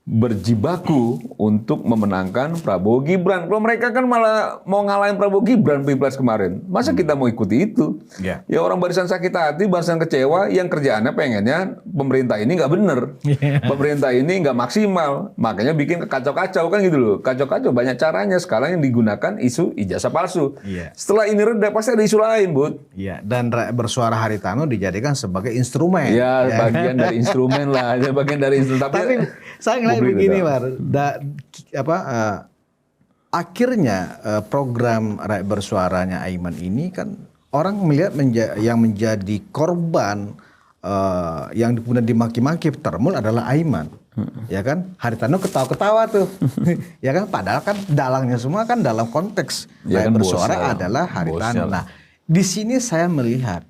berjibaku untuk memenangkan Prabowo Gibran. Kalau mereka kan malah mau ngalahin Prabowo Gibran Pilpres kemarin. Masa kita mau ikuti itu? Ya orang barisan sakit hati, barisan kecewa, yang kerjaannya pengennya pemerintah ini nggak bener. Pemerintah ini nggak maksimal. Makanya bikin kacau-kacau kan gitu loh. Kacau-kacau banyak caranya. Sekarang yang digunakan isu ijazah palsu. Setelah ini reda pasti ada isu lain, Bud. Dan bersuara Haritano dijadikan sebagai instrumen. Bagian dari instrumen lah. Bagian dari instrumen. Tapi saya ngeliat begini, Mar. akhirnya program Rakyat Bersuaranya Aiman ini kan orang melihat yang menjadi korban yang kemudian dimaki-maki termul adalah Aiman. Ya kan, Haritano ketawa-ketawa tuh. Ya kan, padahal kan dalangnya semua kan dalam konteks Ya Rakyat kan, Bersuara bosnya. adalah Haritano. Bosnya. Nah, di sini saya melihat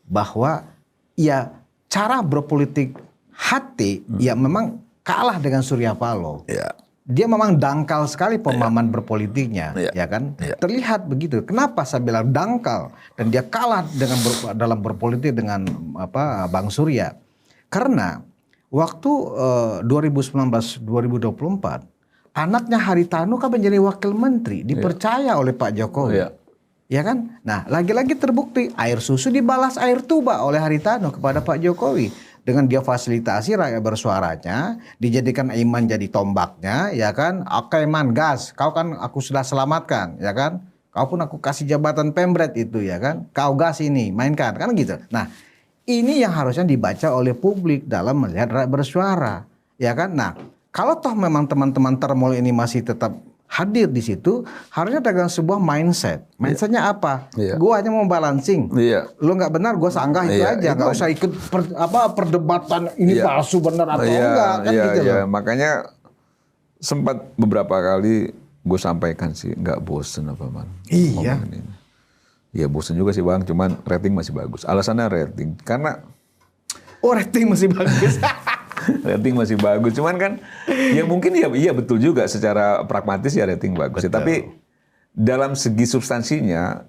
bahwa ya cara berpolitik HT ya memang kalah dengan Surya Paloh. Ya. Dia memang dangkal sekali pemahaman berpolitiknya, Iya. ya kan? Iya. Terlihat begitu. Kenapa saya bilang dangkal dan dia kalah dengan dalam berpolitik dengan Bang Surya? Karena waktu 2019-2024 anaknya Haritano kan menjadi wakil menteri, dipercaya oleh Pak Jokowi. Iya. Ya kan? Nah, lagi-lagi terbukti air susu dibalas air tuba oleh Haritano kepada Pak Jokowi. Dengan dia fasilitasi Rakyat Bersuaranya, dijadikan Aiman jadi tombaknya, ya kan? Oke man, gas, kau kan aku sudah selamatkan, ya kan? Kau pun aku kasih jabatan pemret itu, ya kan? Kau gas ini, mainkan, kan gitu. Nah, ini yang harusnya dibaca oleh publik dalam melihat Rakyat Bersuara, ya kan? Nah, kalau toh memang teman-teman termol ini masih tetap hadir di situ, harusnya dengan sebuah mindset. Mindsetnya apa? Iya. Gue hanya mau balancing. Iya. Lu nggak benar, gue sanggah itu Iya, aja. itu Nggak aja. usah ikut perdebatan ini Iya. palsu benar atau Iya, enggak kan iya, gitu iya. loh. Makanya sempat beberapa kali gue sampaikan sih, nggak bosen apa man. Iya. ngomongin ini. Iya bosen juga sih bang, cuman rating masih bagus. Alasannya rating, karena Oh, rating masih bagus. rating masih bagus. Cuman kan, ya mungkin ya iya betul juga secara pragmatis ya rating bagus. Ya, tapi dalam segi substansinya,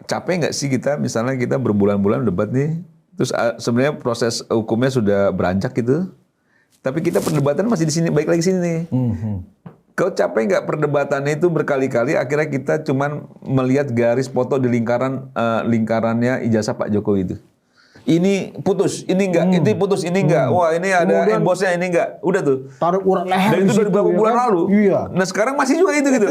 capek nggak sih kita misalnya kita berbulan-bulan debat nih, terus sebenarnya proses hukumnya sudah beranjak gitu, tapi kita perdebatan masih di sini, balik lagi sini nih. Kau capek nggak perdebatannya itu berkali-kali, akhirnya kita cuman melihat garis foto di lingkarannya ijazah Pak Jokowi itu. Ini putus, ini enggak, ini putus, ini enggak. Wah ini ada Kemudian embosnya, ini enggak. Udah tuh. Taruh urat leher. Dan di itu dari situ, beberapa ya bulan kan? lalu. Iya. Nah sekarang masih juga itu gitu.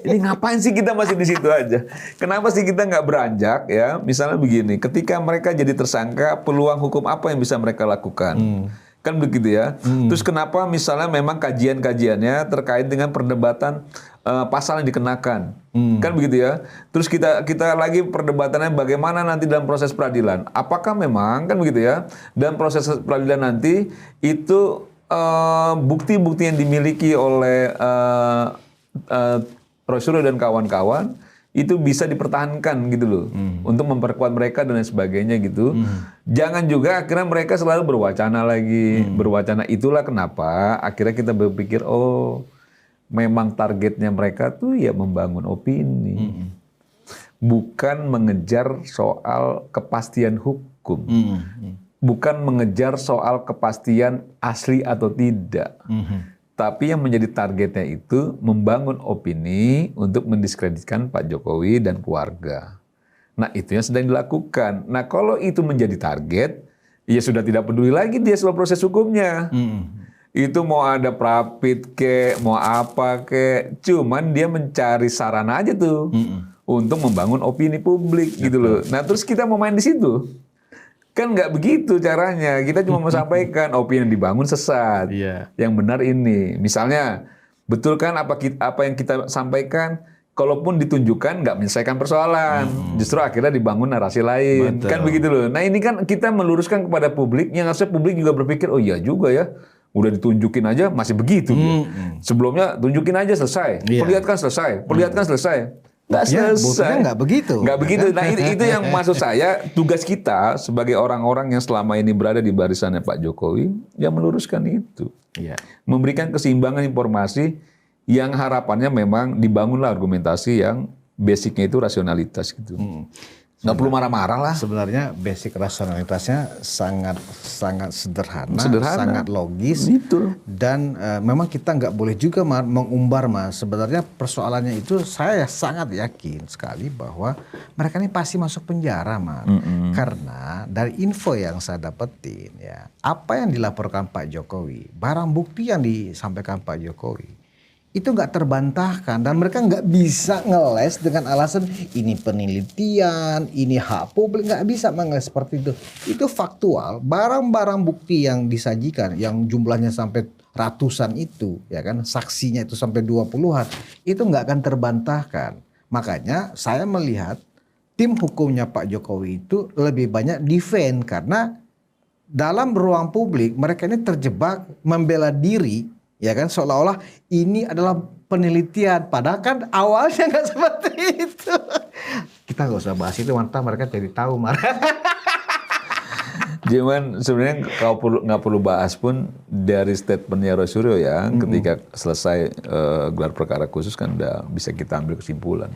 Ini ngapain sih kita masih di situ aja? Kenapa sih kita nggak beranjak ya? Misalnya begini, ketika mereka jadi tersangka, peluang hukum apa yang bisa mereka lakukan? Kan begitu ya. Terus kenapa misalnya memang kajian-kajiannya terkait dengan perdebatan pasal yang dikenakan? Kan begitu ya. Terus kita lagi perdebatannya bagaimana nanti dalam proses peradilan. Apakah memang kan begitu ya? Dalam proses peradilan nanti itu bukti-bukti yang dimiliki oleh Roy Suryo dan kawan-kawan itu bisa dipertahankan gitu loh, untuk memperkuat mereka dan lain sebagainya gitu. Jangan juga akhirnya mereka selalu berwacana lagi, berwacana. Itulah kenapa akhirnya kita berpikir, oh memang targetnya mereka tuh ya membangun opini, bukan mengejar soal kepastian hukum, bukan mengejar soal kepastian asli atau tidak. Tapi yang menjadi targetnya itu membangun opini untuk mendiskreditkan Pak Jokowi dan keluarga. Nah itu yang sedang dilakukan. Nah kalau itu menjadi target, ya sudah tidak peduli lagi dia soal proses hukumnya. Itu mau ada prapit kek, mau apa kek, cuman dia mencari sarana aja tuh untuk membangun opini publik gitu loh. Nah terus kita mau main di situ. Kan nggak begitu caranya. Kita cuma mau sampaikan opini yang dibangun sesat. Iya. Yang benar ini. Misalnya, betul kan apa yang kita sampaikan, kalaupun ditunjukkan nggak menyelesaikan persoalan. Justru akhirnya dibangun narasi lain. Betul. Kan begitu loh. Nah ini kan kita meluruskan kepada publik, yang harusnya publik juga berpikir, oh iya juga ya. Udah ditunjukin aja masih begitu. Sebelumnya tunjukin aja selesai. Iya. Perlihatkan selesai. Perlihatkan selesai. Nggak Ya, selesai. buktinya nggak begitu. Nggak begitu. Nah itu yang maksud saya, tugas kita sebagai orang-orang yang selama ini berada di barisannya Pak Jokowi, ya meluruskan itu. Iya. Memberikan keseimbangan informasi yang harapannya memang dibangunlah argumentasi yang basicnya itu rasionalitas gitu. Nggak perlu marah-marah lah. Sebenarnya basic rasionalitasnya sangat sederhana, Sederhana. sangat logis, Gitu. dan memang kita nggak boleh juga mengumbar mas. Sebenarnya persoalannya itu saya sangat yakin sekali bahwa mereka ini pasti masuk penjara mas. Karena dari info yang saya dapetin ya, apa yang dilaporkan Pak Jokowi, barang bukti yang disampaikan Pak Jokowi, itu nggak terbantahkan dan mereka nggak bisa ngeles dengan alasan ini penelitian, ini hak publik, nggak bisa mengeles seperti itu. Itu faktual, barang-barang bukti yang disajikan yang jumlahnya sampai ratusan itu, ya kan, saksinya itu sampai 20-an, itu nggak akan terbantahkan. Makanya saya melihat tim hukumnya Pak Jokowi itu lebih banyak defend karena dalam ruang publik mereka ini terjebak membela diri, ya kan, seolah-olah ini adalah penelitian, padahal kan awalnya nggak seperti itu. Kita nggak usah bahas itu, mantap mereka jadi tahu marah. Cuman sebenarnya nggak perlu bahas pun dari statementnya Roy Suryo ya, ketika selesai gelar perkara khusus kan udah bisa kita ambil kesimpulan.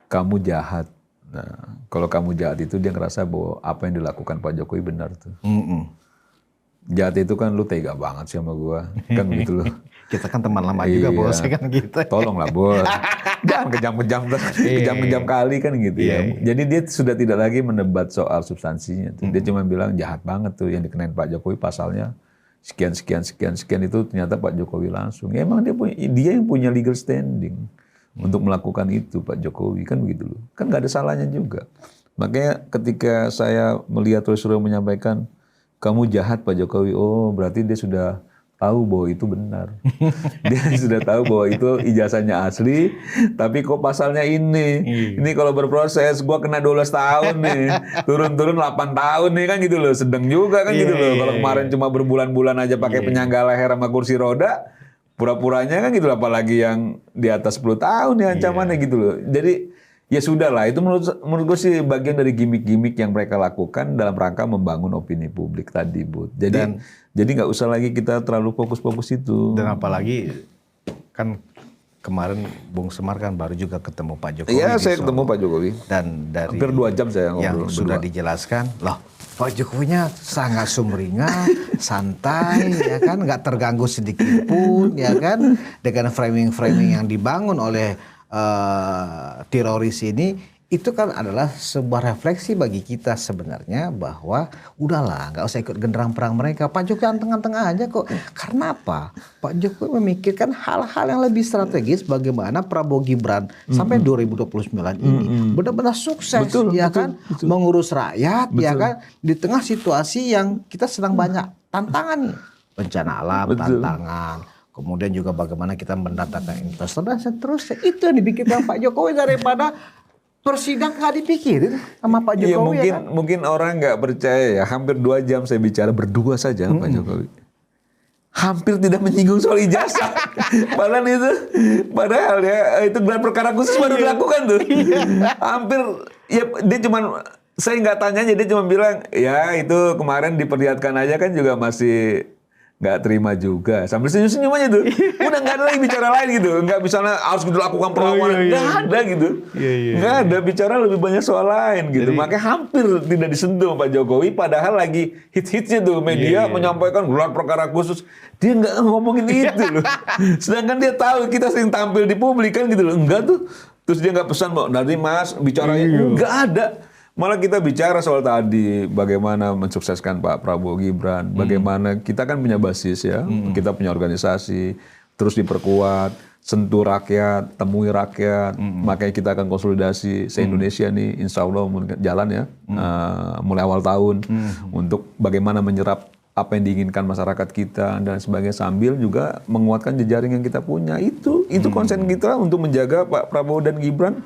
Kamu jahat. Nah, kalau kamu jahat itu dia ngerasa bahwa apa yang dilakukan Pak Jokowi benar tuh. Jahat itu kan lu tega banget sih sama gua, kan begitu loh. Kita kan teman lama juga bos, kan gitu. Tolonglah bos, jangan kejam-kejam kali kan gitu ya. Jadi dia sudah tidak lagi mendebat soal substansinya. Dia cuma bilang jahat banget tuh yang dikenain Pak Jokowi pasalnya sekian itu ternyata Pak Jokowi langsung. Ya emang dia yang punya legal standing untuk melakukan itu Pak Jokowi kan begitu loh. Kan nggak ada salahnya juga. Makanya ketika saya melihat Roy Suryo menyampaikan kamu jahat Pak Jokowi, oh berarti dia sudah tahu bahwa itu benar. Dia sudah tahu bahwa itu ijazahnya asli, tapi kok pasalnya ini. Ini kalau berproses gua kena 12 tahun nih. Turun-turun 8 tahun nih kan gitu loh. Sedang juga kan gitu loh. Kalau kemarin cuma berbulan-bulan aja pakai penyangga leher sama kursi roda, pura-puranya kan gitu loh, apalagi yang di atas 10 tahun nih ancamannya gitu loh. Jadi ya sudah lah, itu menurut gue sih bagian dari gimmick-gimmick yang mereka lakukan dalam rangka membangun opini publik tadi, Bud. Jadi nggak usah lagi kita terlalu fokus-fokus itu. Dan apalagi kan kemarin Bung Semar kan baru juga ketemu Pak Jokowi. Iya, saya ketemu Pak Jokowi. Dan dari hampir 2 jam saya ngobrol. Yang sudah dijelaskan, loh Pak Jokowinya sangat sumringah, santai, ya kan, nggak terganggu sedikit pun, ya kan, dengan framing-framing yang dibangun oleh teroris ini, itu kan adalah sebuah refleksi bagi kita sebenarnya bahwa udahlah nggak usah ikut genderang perang mereka. Pak Jokowi tengah-tengah aja kok. Karena apa? Pak Jokowi memikirkan hal-hal yang lebih strategis bagaimana Prabowo Gibran sampai 2029 ini benar-benar sukses, betul. Mengurus rakyat, ya kan, di tengah situasi yang kita sedang banyak tantangan nih. Bencana alam, tantangan. Kemudian juga bagaimana kita mendatangkan investor dan seterusnya. Itu yang dipikirkan Pak Jokowi daripada persidangan nggak dipikirin sama Pak Jokowi. Iya, mungkin orang nggak percaya ya. Hampir 2 jam saya bicara berdua saja Pak Jokowi. Hampir tidak menyinggung soal ijazah. Padahal ya itu gelar perkara khusus baru dilakukan tuh. Hampir ya dia cuma, saya nggak tanya aja, dia cuma bilang ya itu kemarin diperlihatkan aja kan juga masih nggak terima juga, sambil senyum-senyum aja tuh. Udah nggak ada lagi bicara lain gitu, nggak misalnya harus dilakukan perlawanan, nggak ada gitu, nggak ada bicara lebih banyak soal lain gitu. Makanya hampir tidak disentuh Pak Jokowi, padahal lagi hits-hitsnya tuh media menyampaikan gelar perkara khusus, dia nggak ngomongin itu loh. Sedangkan dia tahu kita sering tampil di publik kan gitu loh, enggak tuh. Terus dia nggak pesan bahwa nanti Mas bicaranya, nggak ada. Malah kita bicara soal tadi bagaimana mensukseskan Pak Prabowo Gibran, bagaimana kita kan punya basis ya, kita punya organisasi, terus diperkuat, sentuh rakyat, temui rakyat, makanya kita akan konsolidasi se-Indonesia nih, insya Allah jalan ya, mulai awal tahun, untuk bagaimana menyerap apa yang diinginkan masyarakat kita dan sebagainya, sambil juga menguatkan jejaring yang kita punya. Itu konsen kita untuk menjaga Pak Prabowo dan Gibran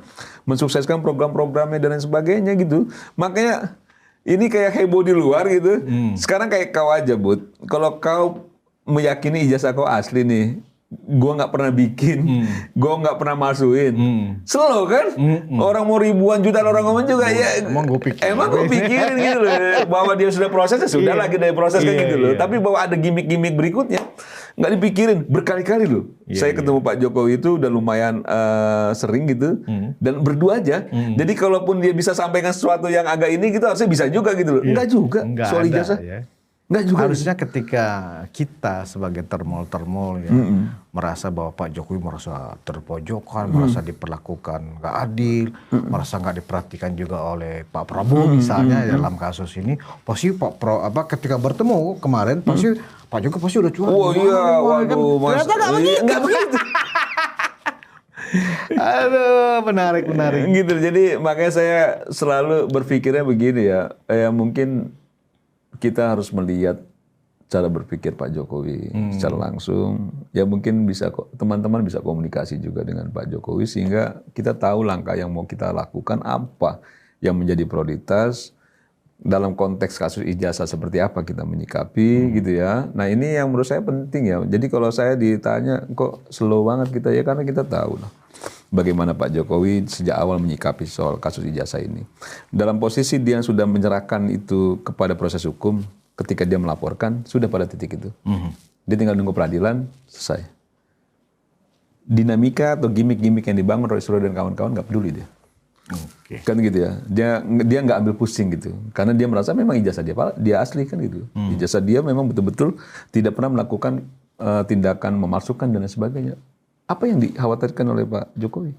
mensukseskan program-programnya dan lain sebagainya gitu. Makanya ini kayak heboh di luar gitu. Sekarang kayak kau aja, Bud. Kalau kau meyakini ijazah kau asli nih, gua nggak pernah bikin, gua nggak pernah masukin, slow kan? Orang mau ribuan juta orang ngomong juga ya. Emang gue pikirin gitu loh, bahwa dia sudah proses, ya sudah lagi dari proses kan gitu loh. Tapi bahwa ada gimmick-gimmick berikutnya nggak dipikirin berkali-kali loh. Saya ketemu Pak Jokowi itu udah lumayan sering gitu, dan berdua aja. Jadi kalaupun dia bisa sampaikan sesuatu yang agak ini gitu, harusnya bisa juga gitu loh. Enggak juga soal ijazah. Nggak juga. Harusnya ketika kita sebagai termol ya, merasa bahwa Pak Jokowi merasa terpojokan, merasa diperlakukan nggak adil, merasa nggak diperhatikan juga oleh Pak Prabowo misalnya dalam kasus ini, pasti ketika bertemu kemarin pasti Pak Jokowi pasti udah curhat. Oh iya, waduh, Mas. Nggak begitu. Aduh, menarik. Gitu. Jadi makanya saya selalu berpikirnya begini ya, mungkin kita harus melihat cara berpikir Pak Jokowi secara langsung. Ya mungkin bisa teman-teman bisa komunikasi juga dengan Pak Jokowi sehingga kita tahu langkah yang mau kita lakukan apa yang menjadi prioritas dalam konteks kasus ijazah seperti apa kita menyikapi gitu ya. Nah ini yang menurut saya penting ya. Jadi kalau saya ditanya kok slow banget kita ya karena kita tahu lah bagaimana Pak Jokowi sejak awal menyikapi soal kasus ijazah ini. Dalam posisi dia sudah menyerahkan itu kepada proses hukum. Ketika dia melaporkan, sudah pada titik itu. Dia tinggal nunggu peradilan, selesai. Dinamika atau gimmick-gimmick yang dibangun Roy Suryo dan kawan-kawan nggak peduli dia. Kan gitu ya. Dia nggak ambil pusing gitu. Karena dia merasa memang ijazah dia asli kan gitu. Ijazah dia memang betul-betul tidak pernah melakukan tindakan memalsukan dan lain sebagainya. Apa yang dikhawatirkan oleh Pak Jokowi?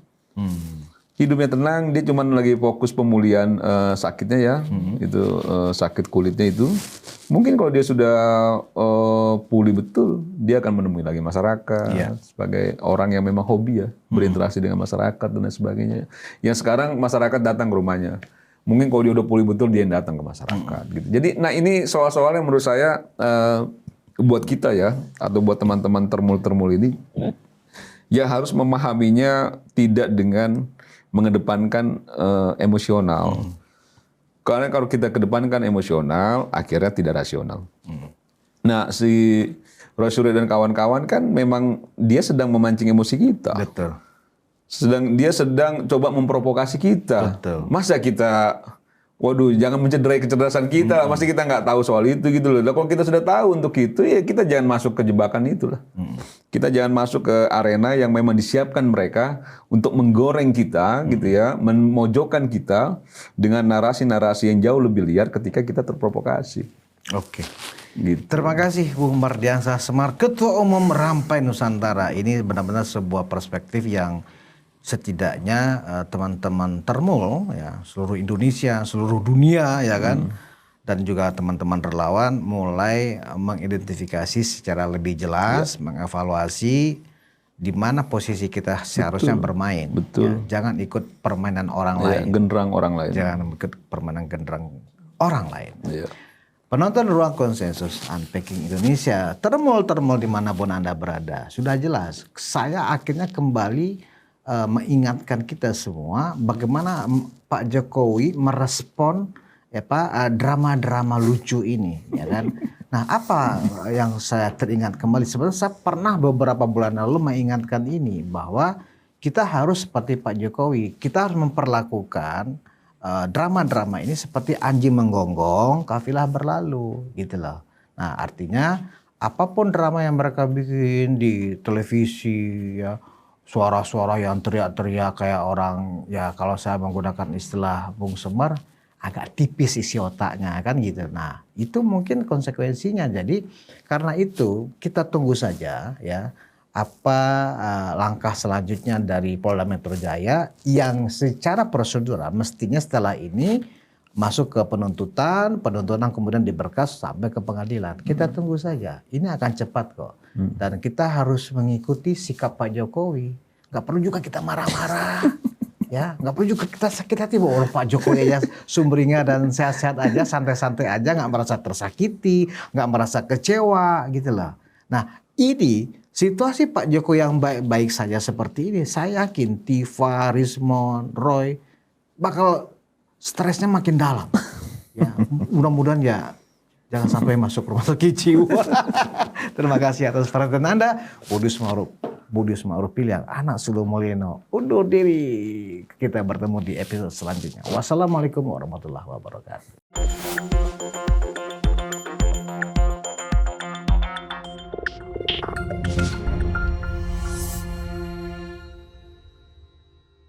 Hidupnya tenang, dia cuma lagi fokus pemulihan sakitnya ya, itu sakit kulitnya itu. Mungkin kalau dia sudah pulih betul, dia akan menemui lagi masyarakat sebagai orang yang memang hobi ya, berinteraksi dengan masyarakat dan lain sebagainya. Yang sekarang masyarakat datang ke rumahnya. Mungkin kalau dia udah pulih betul, dia yang datang ke masyarakat. Gitu. Jadi, nah ini soal-soal yang menurut saya buat kita ya, atau buat teman-teman termul ini, ya harus memahaminya tidak dengan mengedepankan emosional. Karena kalau kita kedepankan emosional, akhirnya tidak rasional. Nah, si Roy Suryo dan kawan-kawan kan memang dia sedang memancing emosi kita. Betul. Dia sedang coba memprovokasi kita. Betul. Masa kita, waduh, jangan mencederai kecerdasan kita. Masa kita nggak tahu soal itu gitu loh. Nah, kalau kita sudah tahu untuk itu, ya kita jangan masuk ke jebakan itulah. Kita jangan masuk ke arena yang memang disiapkan mereka untuk menggoreng kita, gitu ya, memojokkan kita dengan narasi-narasi yang jauh lebih liar ketika kita terprovokasi. Oke. Gitu. Terima kasih Bung Mardiansah Semar, Ketua Umum Rampai Nusantara. Ini benar-benar sebuah perspektif yang setidaknya teman-teman termul, ya, seluruh Indonesia, seluruh dunia, ya kan, dan juga teman-teman relawan mulai mengidentifikasi secara lebih jelas, mengevaluasi di mana posisi kita seharusnya bermain. Betul. Ya, jangan ikut permainan orang lain. Genderang orang lain. Jangan ikut permainan genderang orang lain. Ya. Penonton Ruang Konsensus Unpacking Indonesia, termul-termul dimanapun Anda berada, sudah jelas. Saya akhirnya kembali mengingatkan kita semua bagaimana Pak Jokowi merespon drama-drama lucu ini, ya kan? Nah, apa yang saya teringat kembali? Sebenarnya saya pernah beberapa bulan lalu mengingatkan ini bahwa kita harus seperti Pak Jokowi, kita harus memperlakukan drama-drama ini seperti anjing menggonggong, kafilah berlalu, gitu loh. Nah, artinya apapun drama yang mereka bikin di televisi, ya, suara-suara yang teriak-teriak kayak orang, ya kalau saya menggunakan istilah Bung Semar, agak tipis isi otaknya kan gitu. Nah, itu mungkin konsekuensinya. Jadi karena itu kita tunggu saja ya apa langkah selanjutnya dari Polda Metro Jaya yang secara prosedural mestinya setelah ini masuk ke penuntutan kemudian diberkas sampai ke pengadilan. Kita tunggu saja. Ini akan cepat kok. Dan kita harus mengikuti sikap Pak Jokowi. Nggak perlu juga kita marah-marah. Ya, nggak perlu juga kita sakit hati bahwa Pak Jokowi aja sumringah dan sehat-sehat aja, santai-santai aja, nggak merasa tersakiti, nggak merasa kecewa, gitu loh. Nah, ini situasi Pak Jokowi yang baik-baik saja seperti ini, saya yakin Tifa, Rismon, Roy bakal stresnya makin dalam. Ya, mudah-mudahan ya jangan sampai masuk rumah sakit jiwa. Terima kasih atas perhatian Anda. Budi Semauruf Piliang, anak Sulu Mulyono, undur diri. Kita bertemu di episode selanjutnya. Wassalamualaikum warahmatullahi wabarakatuh.